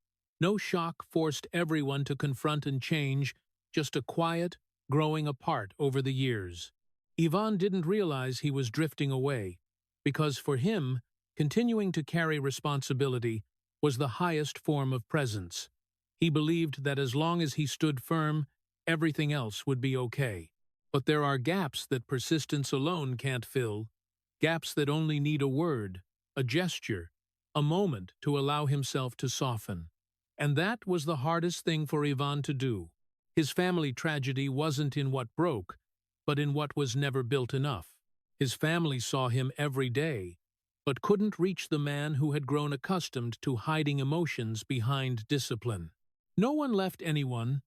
no shock forced everyone to confront and change, just a quiet, growing apart over the years. Iván didn't realize he was drifting away, because for him, continuing to carry responsibility was the highest form of presence. He believed that as long as he stood firm, everything else would be okay. But there are gaps that persistence alone can't fill, gaps that only need a word, a gesture, a moment to allow himself to soften. And that was the hardest thing for Ivan to do. His family tragedy wasn't in what broke, but in what was never built enough. His family saw him every day, but couldn't reach the man who had grown accustomed to hiding emotions behind discipline. No one left anyone,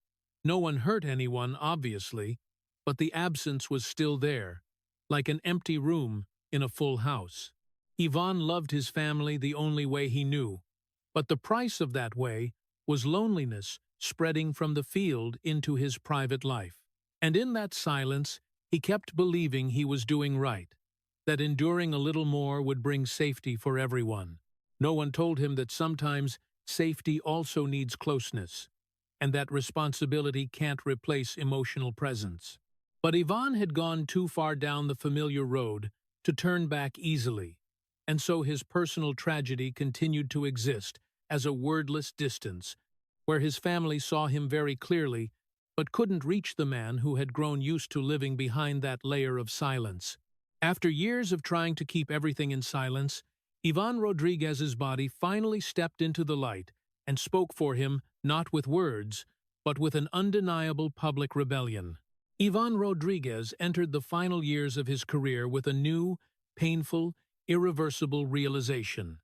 no one hurt anyone, obviously, but the absence was still there, like an empty room in a full house. Ivan loved his family the only way he knew, but the price of that way was loneliness spreading from the field into his private life. And in that silence, he kept believing he was doing right, that enduring a little more would bring safety for everyone. No one told him that sometimes safety also needs closeness, and that responsibility can't replace emotional presence. But Ivan had gone too far down the familiar road to turn back easily, and so his personal tragedy continued to exist as a wordless distance, where his family saw him very clearly, but couldn't reach the man who had grown used to living behind that layer of silence. After years of trying to keep everything in silence, Iván Rodríguez's body finally stepped into the light and spoke for him not with words, but with an undeniable public rebellion. Iván Rodríguez entered the final years of his career with a new, painful, irreversible realization.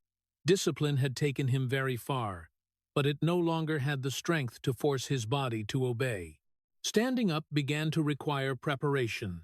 Discipline had taken him very far, but it no longer had the strength to force his body to obey. Standing up began to require preparation,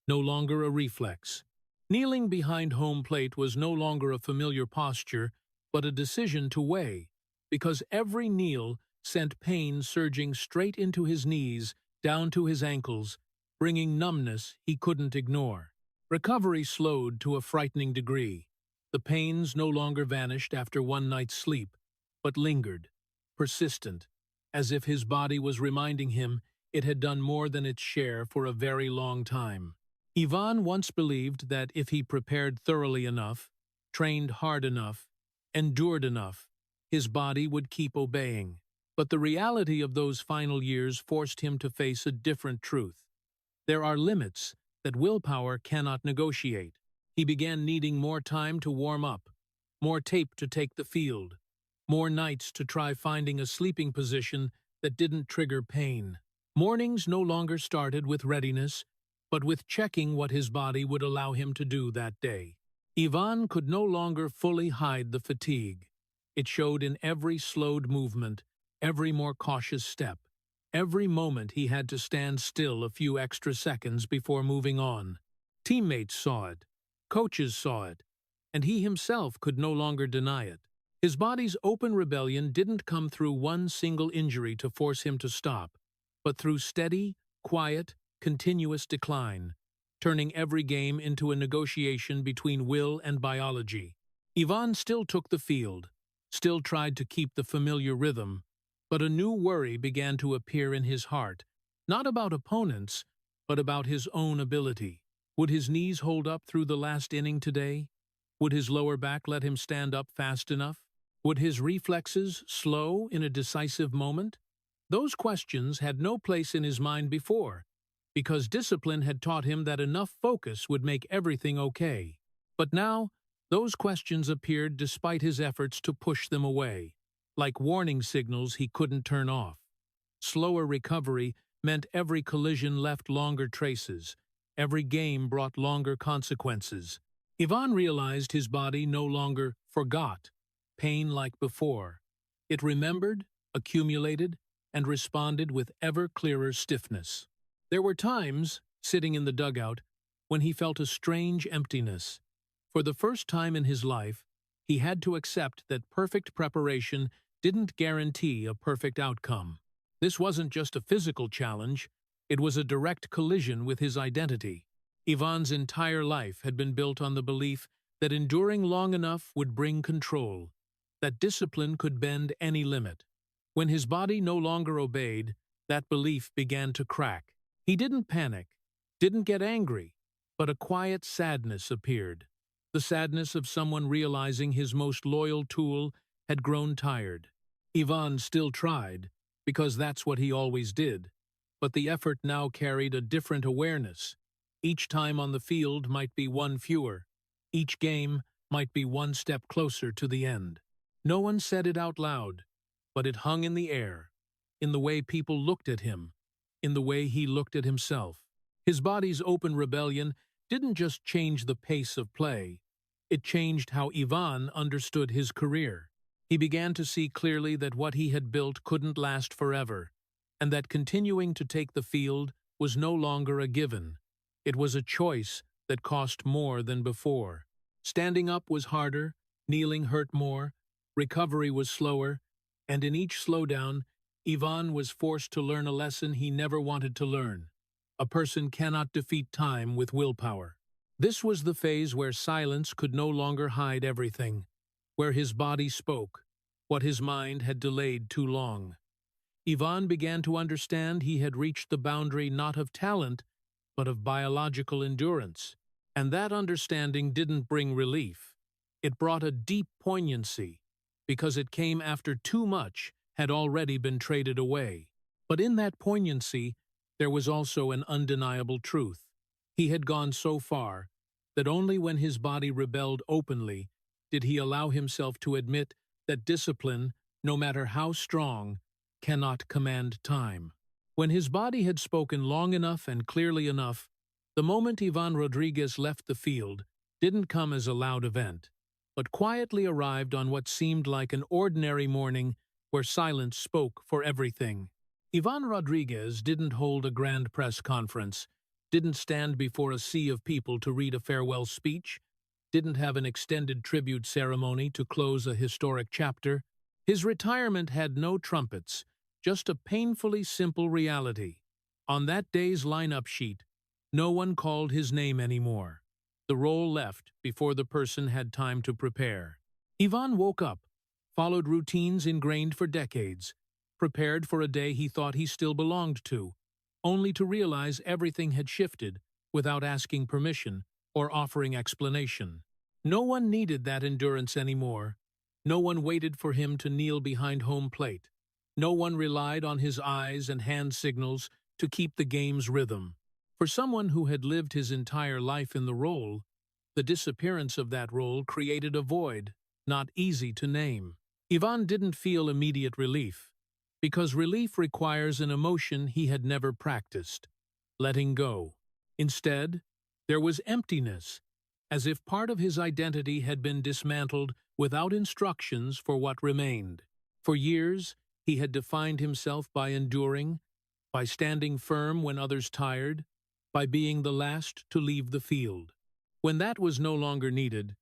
no longer a reflex. Kneeling behind home plate was no longer a familiar posture, but a decision to weigh, because every kneel sent pain surging straight into his knees, down to his ankles, bringing numbness he couldn't ignore. Recovery slowed to a frightening degree. The pains no longer vanished after one night's sleep, but lingered, persistent, as if his body was reminding him it had done more than its share for a very long time. Ivan once believed that if he prepared thoroughly enough, trained hard enough, endured enough, his body would keep obeying. But the reality of those final years forced him to face a different truth. There are limits that willpower cannot negotiate. He began needing more time to warm up, more tape to take the field, more nights to try finding a sleeping position that didn't trigger pain. Mornings no longer started with readiness, but with checking what his body would allow him to do that day. Ivan could no longer fully hide the fatigue. It showed in every slowed movement, every more cautious step, every moment he had to stand still a few extra seconds before moving on. Teammates saw it, coaches saw it, and he himself could no longer deny it. His body's open rebellion didn't come through one single injury to force him to stop, but through steady, quiet, continuous decline, turning every game into a negotiation between will and biology. Ivan still took the field, still tried to keep the familiar rhythm, but a new worry began to appear in his heart, not about opponents, but about his own ability. Would his knees hold up through the last inning today? Would his lower back let him stand up fast enough? Would his reflexes slow in a decisive moment? Those questions had no place in his mind before, because discipline had taught him that enough focus would make everything okay. But now, those questions appeared despite his efforts to push them away, like warning signals he couldn't turn off. Slower recovery meant every collision left longer traces, every game brought longer consequences. Ivan realized his body no longer forgot pain like before. It remembered, accumulated, and responded with ever clearer stiffness. There were times, sitting in the dugout, when he felt a strange emptiness. For the first time in his life, he had to accept that perfect preparation didn't guarantee a perfect outcome. This wasn't just a physical challenge, it was a direct collision with his identity. Ivan's entire life had been built on the belief that enduring long enough would bring control, that discipline could bend any limit. When his body no longer obeyed, that belief began to crack. He didn't panic, didn't get angry, but a quiet sadness appeared. The sadness of someone realizing his most loyal tool had grown tired. Ivan still tried, because that's what he always did, but the effort now carried a different awareness. Each time on the field might be one fewer. Each game might be one step closer to the end. No one said it out loud, but it hung in the air, in the way people looked at him, in the way he looked at himself. His body's open rebellion didn't just change the pace of play, it changed how Ivan understood his career. He began to see clearly that what he had built couldn't last forever, and that continuing to take the field was no longer a given. It was a choice that cost more than before. Standing up was harder, kneeling hurt more, recovery was slower, and in each slowdown, Ivan was forced to learn a lesson he never wanted to learn. A person cannot defeat time with willpower. This was the phase where silence could no longer hide everything, where his body spoke, what his mind had delayed too long. Ivan began to understand he had reached the boundary not of talent, but of biological endurance. And that understanding didn't bring relief. It brought a deep poignancy, because it came after too much had already been traded away. But in that poignancy, there was also an undeniable truth. He had gone so far that only when his body rebelled openly did he allow himself to admit that discipline, no matter how strong, cannot command time. When his body had spoken long enough and clearly enough, the moment Iván Rodríguez left the field didn't come as a loud event, but quietly arrived on what seemed like an ordinary morning where silence spoke for everything. Iván Rodríguez didn't hold a grand press conference, didn't stand before a sea of people to read a farewell speech, didn't have an extended tribute ceremony to close a historic chapter. His retirement had no trumpets, just a painfully simple reality. On that day's lineup sheet, no one called his name anymore. The role left before the person had time to prepare. Ivan woke up, followed routines ingrained for decades, prepared for a day he thought he still belonged to, only to realize everything had shifted without asking permission or offering explanation. No one needed that endurance anymore. No one waited for him to kneel behind home plate. No one relied on his eyes and hand signals to keep the game's rhythm. For someone who had lived his entire life in the role, the disappearance of that role created a void, not easy to name. Ivan didn't feel immediate relief, because relief requires an emotion he had never practiced: letting go. Instead, there was emptiness, as if part of his identity had been dismantled without instructions for what remained. For years, he had defined himself by enduring, by standing firm when others tired, by being the last to leave the field. When that was no longer needed,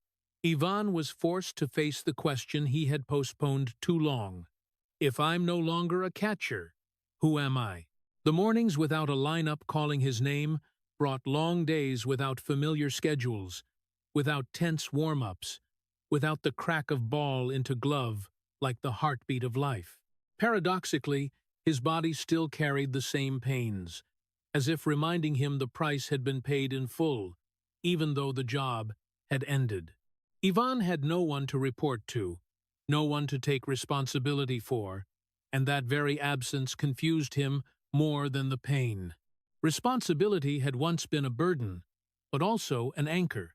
Ivan was forced to face the question he had postponed too long. If I'm no longer a catcher, who am I? The mornings without a lineup calling his name brought long days without familiar schedules, without tense warm-ups, without the crack of ball into glove like the heartbeat of life. Paradoxically, his body still carried the same pains, as if reminding him the price had been paid in full, even though the job had ended. Ivan had no one to report to, no one to take responsibility for, and that very absence confused him more than the pain. Responsibility had once been a burden, but also an anchor.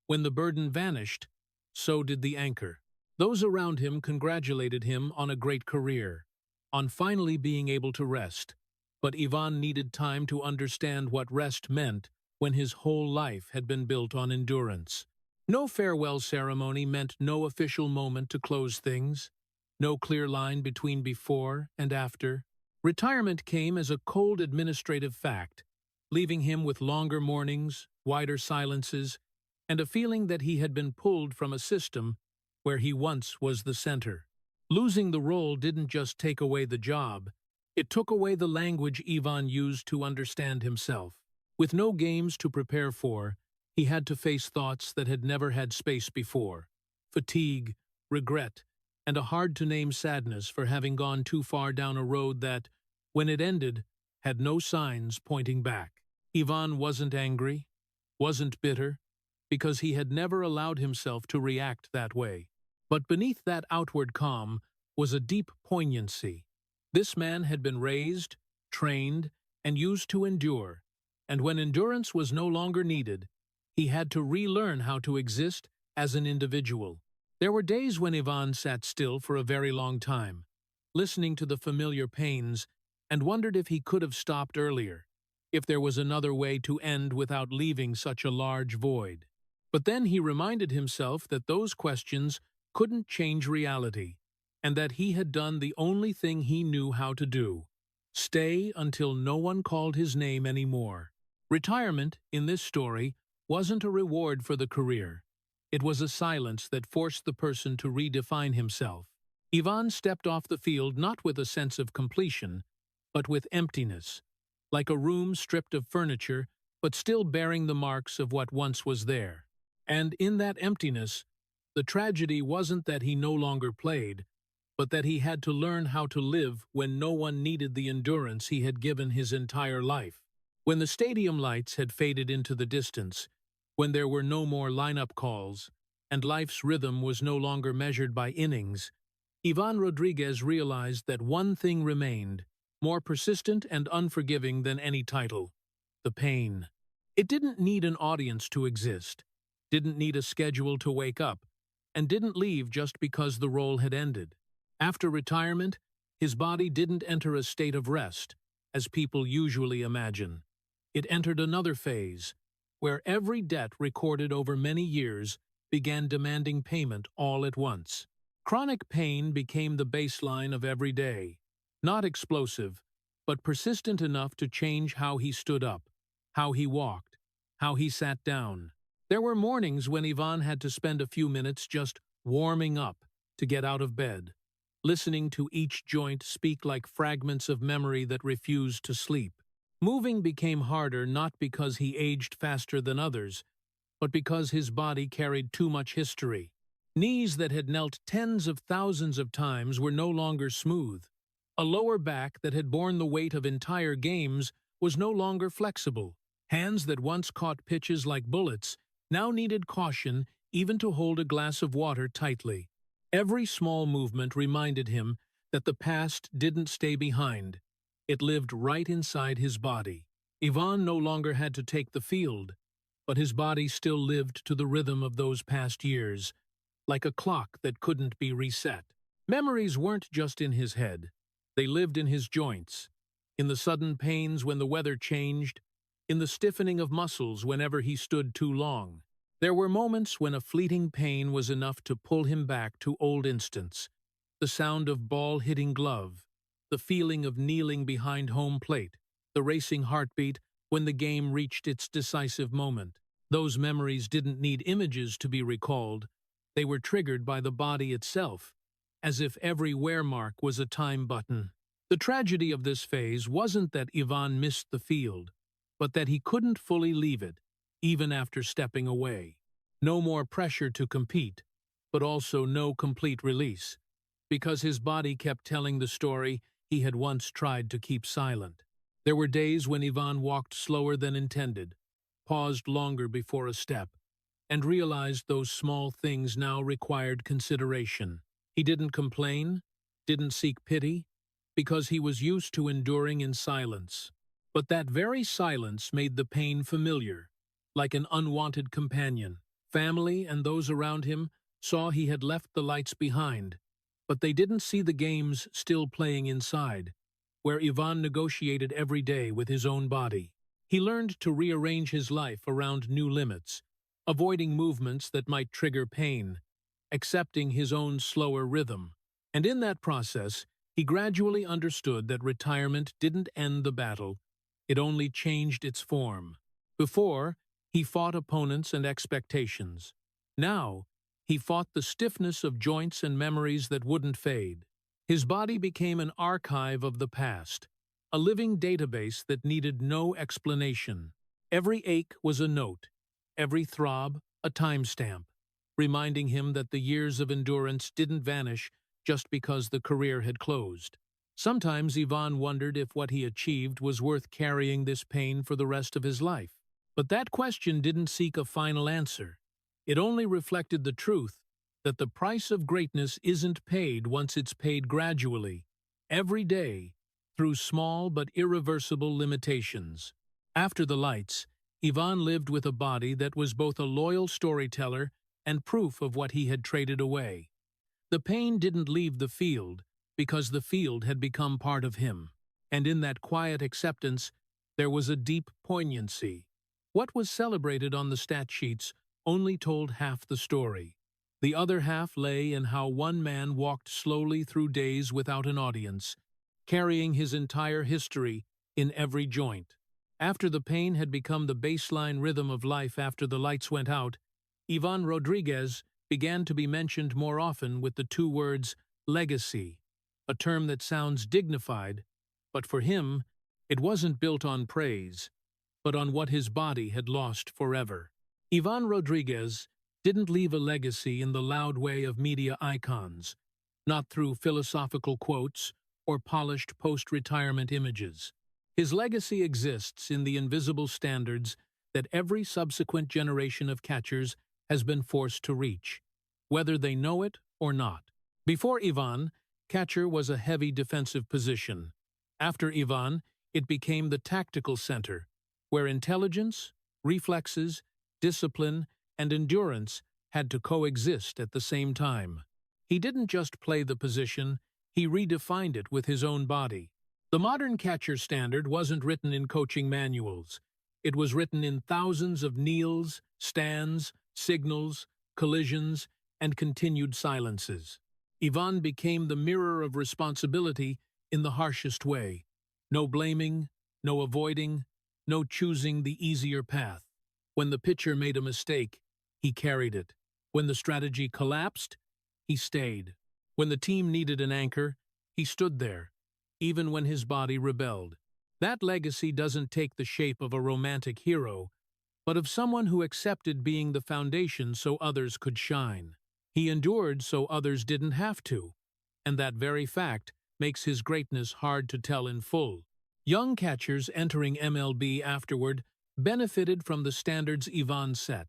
When the burden vanished, so did the anchor. Those around him congratulated him on a great career, on finally being able to rest. But Ivan needed time to understand what rest meant when his whole life had been built on endurance. No farewell ceremony meant no official moment to close things, no clear line between before and after. Retirement came as a cold administrative fact, leaving him with longer mornings, wider silences, and a feeling that he had been pulled from a system where he once was the center. Losing the role didn't just take away the job, it took away the language Ivan used to understand himself. With no games to prepare for, he had to face thoughts that had never had space before: fatigue, regret, and a hard-to-name sadness for having gone too far down a road that, when it ended, had no signs pointing back. Ivan wasn't angry, wasn't bitter, because he had never allowed himself to react that way. But beneath that outward calm was a deep poignancy. This man had been raised, trained, and used to endure, and when endurance was no longer needed, he had to relearn how to exist as an individual. There were days when Ivan sat still for a very long time, listening to the familiar pains, and wondered if he could have stopped earlier, if there was another way to end without leaving such a large void. But then he reminded himself that those questions couldn't change reality, and that he had done the only thing he knew how to do: stay until no one called his name anymore. Retirement, in this story, wasn't a reward for the career. It was a silence that forced the person to redefine himself. Ivan stepped off the field not with a sense of completion, but with emptiness, like a room stripped of furniture, but still bearing the marks of what once was there. And in that emptiness, the tragedy wasn't that he no longer played, but that he had to learn how to live when no one needed the endurance he had given his entire life. When the stadium lights had faded into the distance, when there were no more lineup calls, and life's rhythm was no longer measured by innings, Iván Rodríguez realized that one thing remained, more persistent and unforgiving than any title: the pain. It didn't need an audience to exist, didn't need a schedule to wake up, and didn't leave just because the role had ended. After retirement, his body didn't enter a state of rest, as people usually imagine. It entered another phase, where every debt recorded over many years began demanding payment all at once. Chronic pain became the baseline of every day, not explosive, but persistent enough to change how he stood up, how he walked, how he sat down. There were mornings when Ivan had to spend a few minutes just warming up to get out of bed, listening to each joint speak like fragments of memory that refused to sleep. Moving became harder not because he aged faster than others, but because his body carried too much history. Knees that had knelt tens of thousands of times were no longer smooth. A lower back that had borne the weight of entire games was no longer flexible. Hands that once caught pitches like bullets now needed caution even to hold a glass of water tightly. Every small movement reminded him that the past didn't stay behind. It lived right inside his body. Ivan no longer had to take the field, but his body still lived to the rhythm of those past years, like a clock that couldn't be reset. Memories weren't just in his head. They lived in his joints, in the sudden pains when the weather changed, in the stiffening of muscles whenever he stood too long. There were moments when a fleeting pain was enough to pull him back to old instants: the sound of ball hitting glove, the feeling of kneeling behind home plate, the racing heartbeat when the game reached its decisive moment. Those memories didn't need images to be recalled. They were triggered by the body itself, as if every wear mark was a time button. The tragedy of this phase wasn't that Ivan missed the field, but that he couldn't fully leave it, even after stepping away. No more pressure to compete, but also no complete release, because his body kept telling the story he had once tried to keep silent. There were days when Ivan walked slower than intended, paused longer before a step, and realized those small things now required consideration. He didn't complain, didn't seek pity, because he was used to enduring in silence. But that very silence made the pain familiar, like an unwanted companion. Family and those around him saw he had left the lights behind, but they didn't see the games still playing inside, where Ivan negotiated every day with his own body. He learned to rearrange his life around new limits, avoiding movements that might trigger pain, accepting his own slower rhythm. And in that process, he gradually understood that retirement didn't end the battle, it only changed its form. Before, he fought opponents and expectations. Now, he fought the stiffness of joints and memories that wouldn't fade. His body became an archive of the past, a living database that needed no explanation. Every ache was a note, every throb a timestamp, reminding him that the years of endurance didn't vanish just because the career had closed. Sometimes Ivan wondered if what he achieved was worth carrying this pain for the rest of his life. But that question didn't seek a final answer. It only reflected the truth that the price of greatness isn't paid once it's paid gradually, every day, through small but irreversible limitations. After the lights, Ivan lived with a body that was both a loyal storyteller and proof of what he had traded away. The pain didn't leave the field because the field had become part of him, and in that quiet acceptance there was a deep poignancy. What was celebrated on the stat sheets only told half the story. The other half lay in how one man walked slowly through days without an audience, carrying his entire history in every joint. After the pain had become the baseline rhythm of life after the lights went out, Iván Rodríguez began to be mentioned more often with the two words legacy, a term that sounds dignified, but for him, it wasn't built on praise, but on what his body had lost forever. Iván Rodríguez didn't leave a legacy in the loud way of media icons, not through philosophical quotes or polished post-retirement images. His legacy exists in the invisible standards that every subsequent generation of catchers has been forced to reach, whether they know it or not. Before Iván, catcher was a heavy defensive position. After Iván, it became the tactical center, where intelligence, reflexes, discipline, and endurance had to coexist at the same time. He didn't just play the position, he redefined it with his own body. The modern catcher standard wasn't written in coaching manuals. It was written in thousands of kneels, stands, signals, collisions, and continued silences. Iván became the mirror of responsibility in the harshest way. No blaming, no avoiding, no choosing the easier path. When the pitcher made a mistake, he carried it. When the strategy collapsed, he stayed. When the team needed an anchor, he stood there, even when his body rebelled. That legacy doesn't take the shape of a romantic hero, but of someone who accepted being the foundation so others could shine. He endured so others didn't have to, and that very fact makes his greatness hard to tell in full. Young catchers entering MLB afterward benefited from the standards Iván set: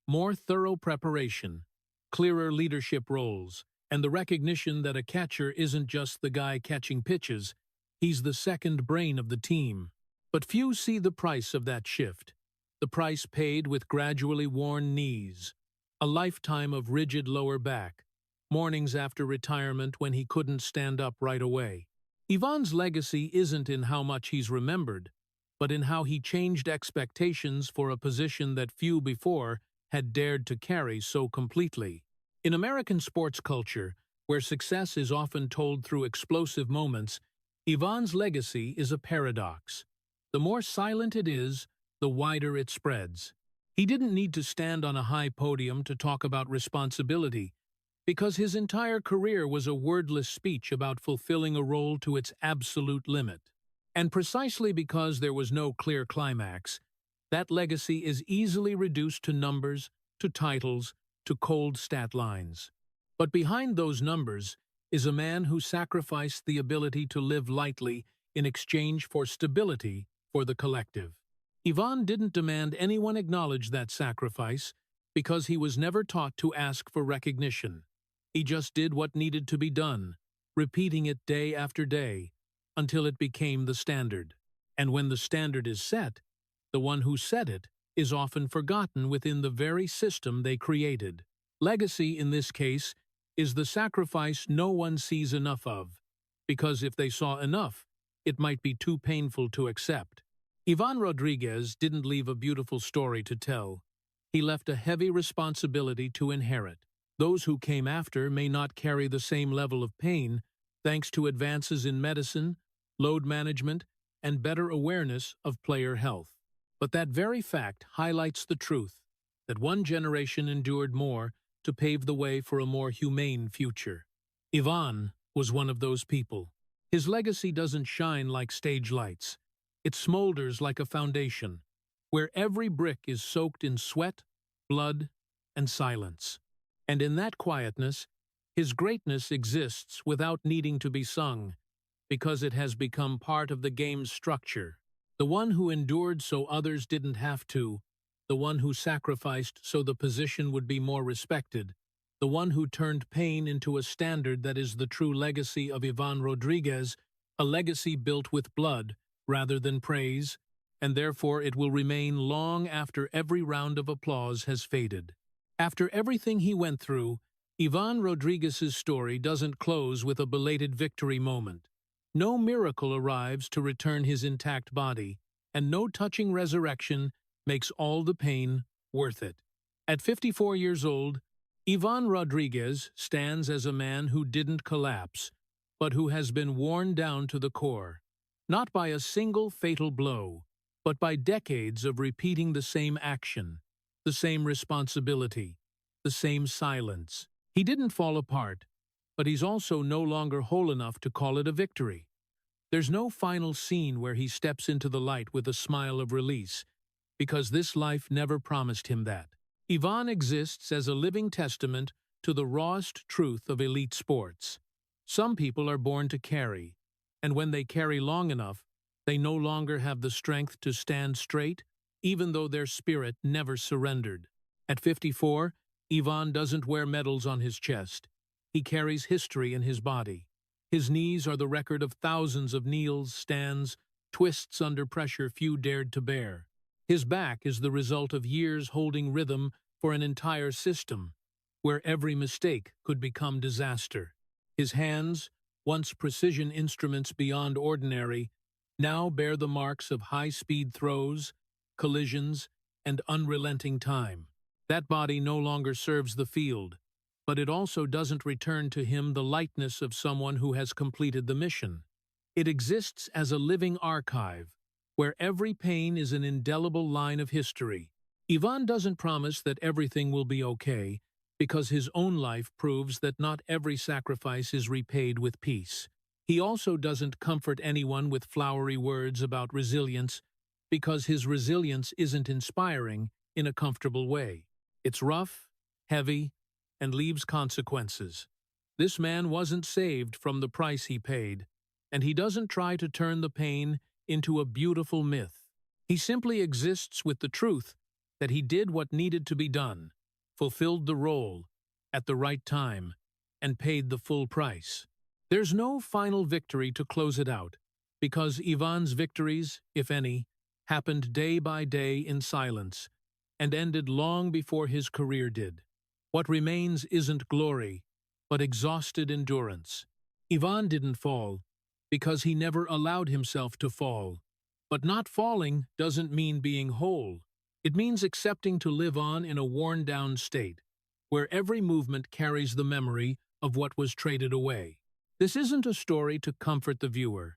more thorough preparation, clearer leadership roles, and the recognition that a catcher isn't just the guy catching pitches, he's the second brain of the team. But few see the price of that shift, the price paid with gradually worn knees, a lifetime of rigid lower back, mornings after retirement when he couldn't stand up right away. Iván's legacy isn't in how much he's remembered, but in how he changed expectations for a position that few before had dared to carry so completely. In American sports culture, where success is often told through explosive moments, Iván's legacy is a paradox. The more silent it is, the wider it spreads. He didn't need to stand on a high podium to talk about responsibility, because his entire career was a wordless speech about fulfilling a role to its absolute limit. And precisely because there was no clear climax, that legacy is easily reduced to numbers, to titles, to cold stat lines. But behind those numbers is a man who sacrificed the ability to live lightly in exchange for stability for the collective. Iván didn't demand anyone acknowledge that sacrifice because he was never taught to ask for recognition. He just did what needed to be done, repeating it day after day, until it became the standard. And when the standard is set, the one who set it is often forgotten within the very system they created. Legacy, in this case, is the sacrifice no one sees enough of, because if they saw enough, it might be too painful to accept. Iván Rodríguez didn't leave a beautiful story to tell. He left a heavy responsibility to inherit. Those who came after may not carry the same level of pain, thanks to advances in medicine, load management, and better awareness of player health. But that very fact highlights the truth that one generation endured more to pave the way for a more humane future. Iván was one of those people. His legacy doesn't shine like stage lights. It smolders like a foundation, where every brick is soaked in sweat, blood, and silence. And in that quietness, his greatness exists without needing to be sung, because it has become part of the game's structure. The one who endured so others didn't have to, the one who sacrificed so the position would be more respected, the one who turned pain into a standard that is the true legacy of Iván Rodríguez, a legacy built with blood rather than praise, and therefore it will remain long after every round of applause has faded. After everything he went through, Iván Rodríguez's story doesn't close with a belated victory moment. No miracle arrives to return his intact body, and no touching resurrection makes all the pain worth it. At 54 years old, Iván Rodríguez stands as a man who didn't collapse, but who has been worn down to the core, not by a single fatal blow, but by decades of repeating the same action, the same responsibility, the same silence. He didn't fall apart, but he's also no longer whole enough to call it a victory. There's no final scene where he steps into the light with a smile of release, because this life never promised him that. Iván exists as a living testament to the rawest truth of elite sports. Some people are born to carry, and when they carry long enough, they no longer have the strength to stand straight, even though their spirit never surrendered. At 54, Iván doesn't wear medals on his chest. He carries history in his body. His knees are the record of thousands of kneels, stands, twists under pressure few dared to bear. His back is the result of years holding rhythm for an entire system, where every mistake could become disaster. His hands, once precision instruments beyond ordinary, now bear the marks of high-speed throws, collisions, and unrelenting time. That body no longer serves the field, but it also doesn't return to him the lightness of someone who has completed the mission. It exists as a living archive, where every pain is an indelible line of history. Iván doesn't promise that everything will be okay, because his own life proves that not every sacrifice is repaid with peace. He also doesn't comfort anyone with flowery words about resilience, because his resilience isn't inspiring in a comfortable way. It's rough, heavy, and leaves consequences. This man wasn't saved from the price he paid, and he doesn't try to turn the pain into a beautiful myth. He simply exists with the truth that he did what needed to be done, fulfilled the role at the right time, and paid the full price. There's no final victory to close it out, because Iván's victories, if any, happened day by day in silence, and ended long before his career did. What remains isn't glory, but exhausted endurance. Iván didn't fall, because he never allowed himself to fall. But not falling doesn't mean being whole. It means accepting to live on in a worn-down state, where every movement carries the memory of what was traded away. This isn't a story to comfort the viewer,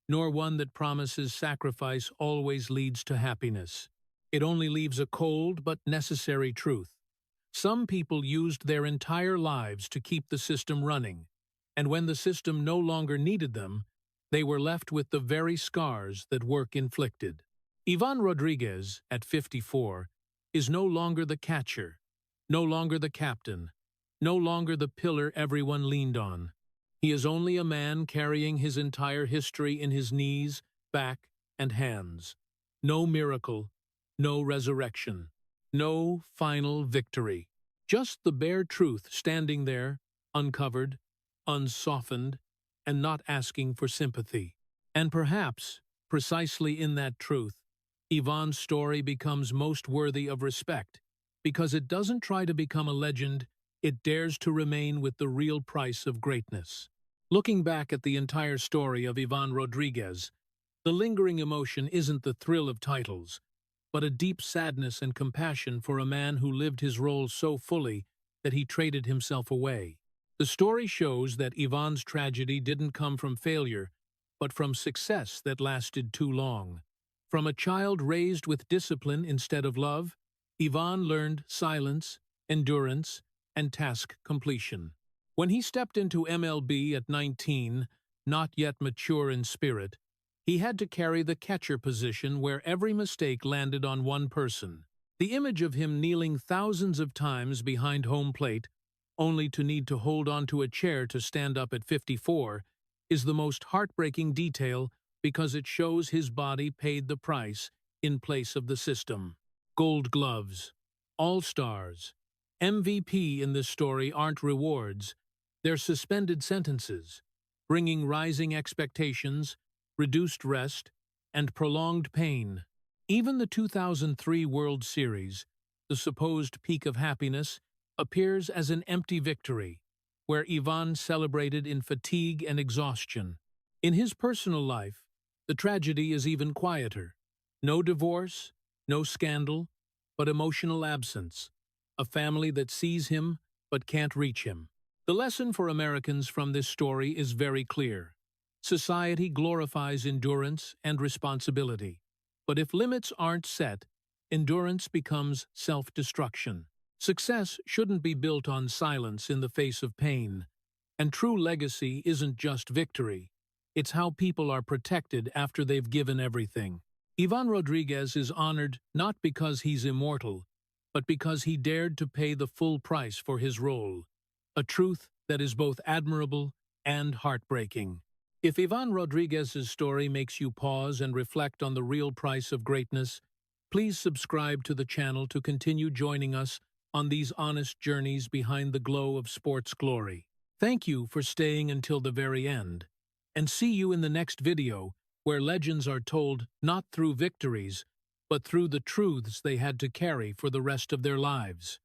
nor one that promises sacrifice always leads to happiness. It only leaves a cold but necessary truth. Some people used their entire lives to keep the system running, and when the system no longer needed them, they were left with the very scars that work inflicted. Iván Rodríguez, at 54, is no longer the catcher, no longer the captain, no longer the pillar everyone leaned on. He is only a man carrying his entire history in his knees, back, and hands. No miracle, no resurrection, no final victory. Just the bare truth standing there, uncovered, unsoftened, and not asking for sympathy. And perhaps, precisely in that truth, Iván's story becomes most worthy of respect, because it doesn't try to become a legend, it dares to remain with the real price of greatness. Looking back at the entire story of Iván Rodríguez, the lingering emotion isn't the thrill of titles, but a deep sadness and compassion for a man who lived his role so fully that he traded himself away. The story shows that Iván's tragedy didn't come from failure, but from success that lasted too long. From a child raised with discipline instead of love, Iván learned silence, endurance, and task completion. When he stepped into MLB at 19, not yet mature in spirit, he had to carry the catcher position where every mistake landed on one person. The image of him kneeling thousands of times behind home plate, only to need to hold onto a chair to stand up at 54, is the most heartbreaking detail because it shows his body paid the price in place of the system. Gold gloves, all-stars, MVP in this story aren't rewards, they're suspended sentences, bringing rising expectations, reduced rest, and prolonged pain. Even the 2003 World Series, the supposed peak of happiness, appears as an empty victory, where Iván celebrated in fatigue and exhaustion. In his personal life, the tragedy is even quieter. No divorce, no scandal, but emotional absence. A family that sees him but can't reach him. The lesson for Americans from this story is very clear. Society glorifies endurance and responsibility. But if limits aren't set, endurance becomes self-destruction. Success shouldn't be built on silence in the face of pain. And true legacy isn't just victory. It's how people are protected after they've given everything. Iván Rodríguez is honored not because he's immortal, but because he dared to pay the full price for his role. A truth that is both admirable and heartbreaking. If Iván Rodríguez's story makes you pause and reflect on the real price of greatness, please subscribe to the channel to continue joining us on these honest journeys behind the glow of sports glory. Thank you for staying until the very end, and see you in the next video, where legends are told not through victories, but through the truths they had to carry for the rest of their lives.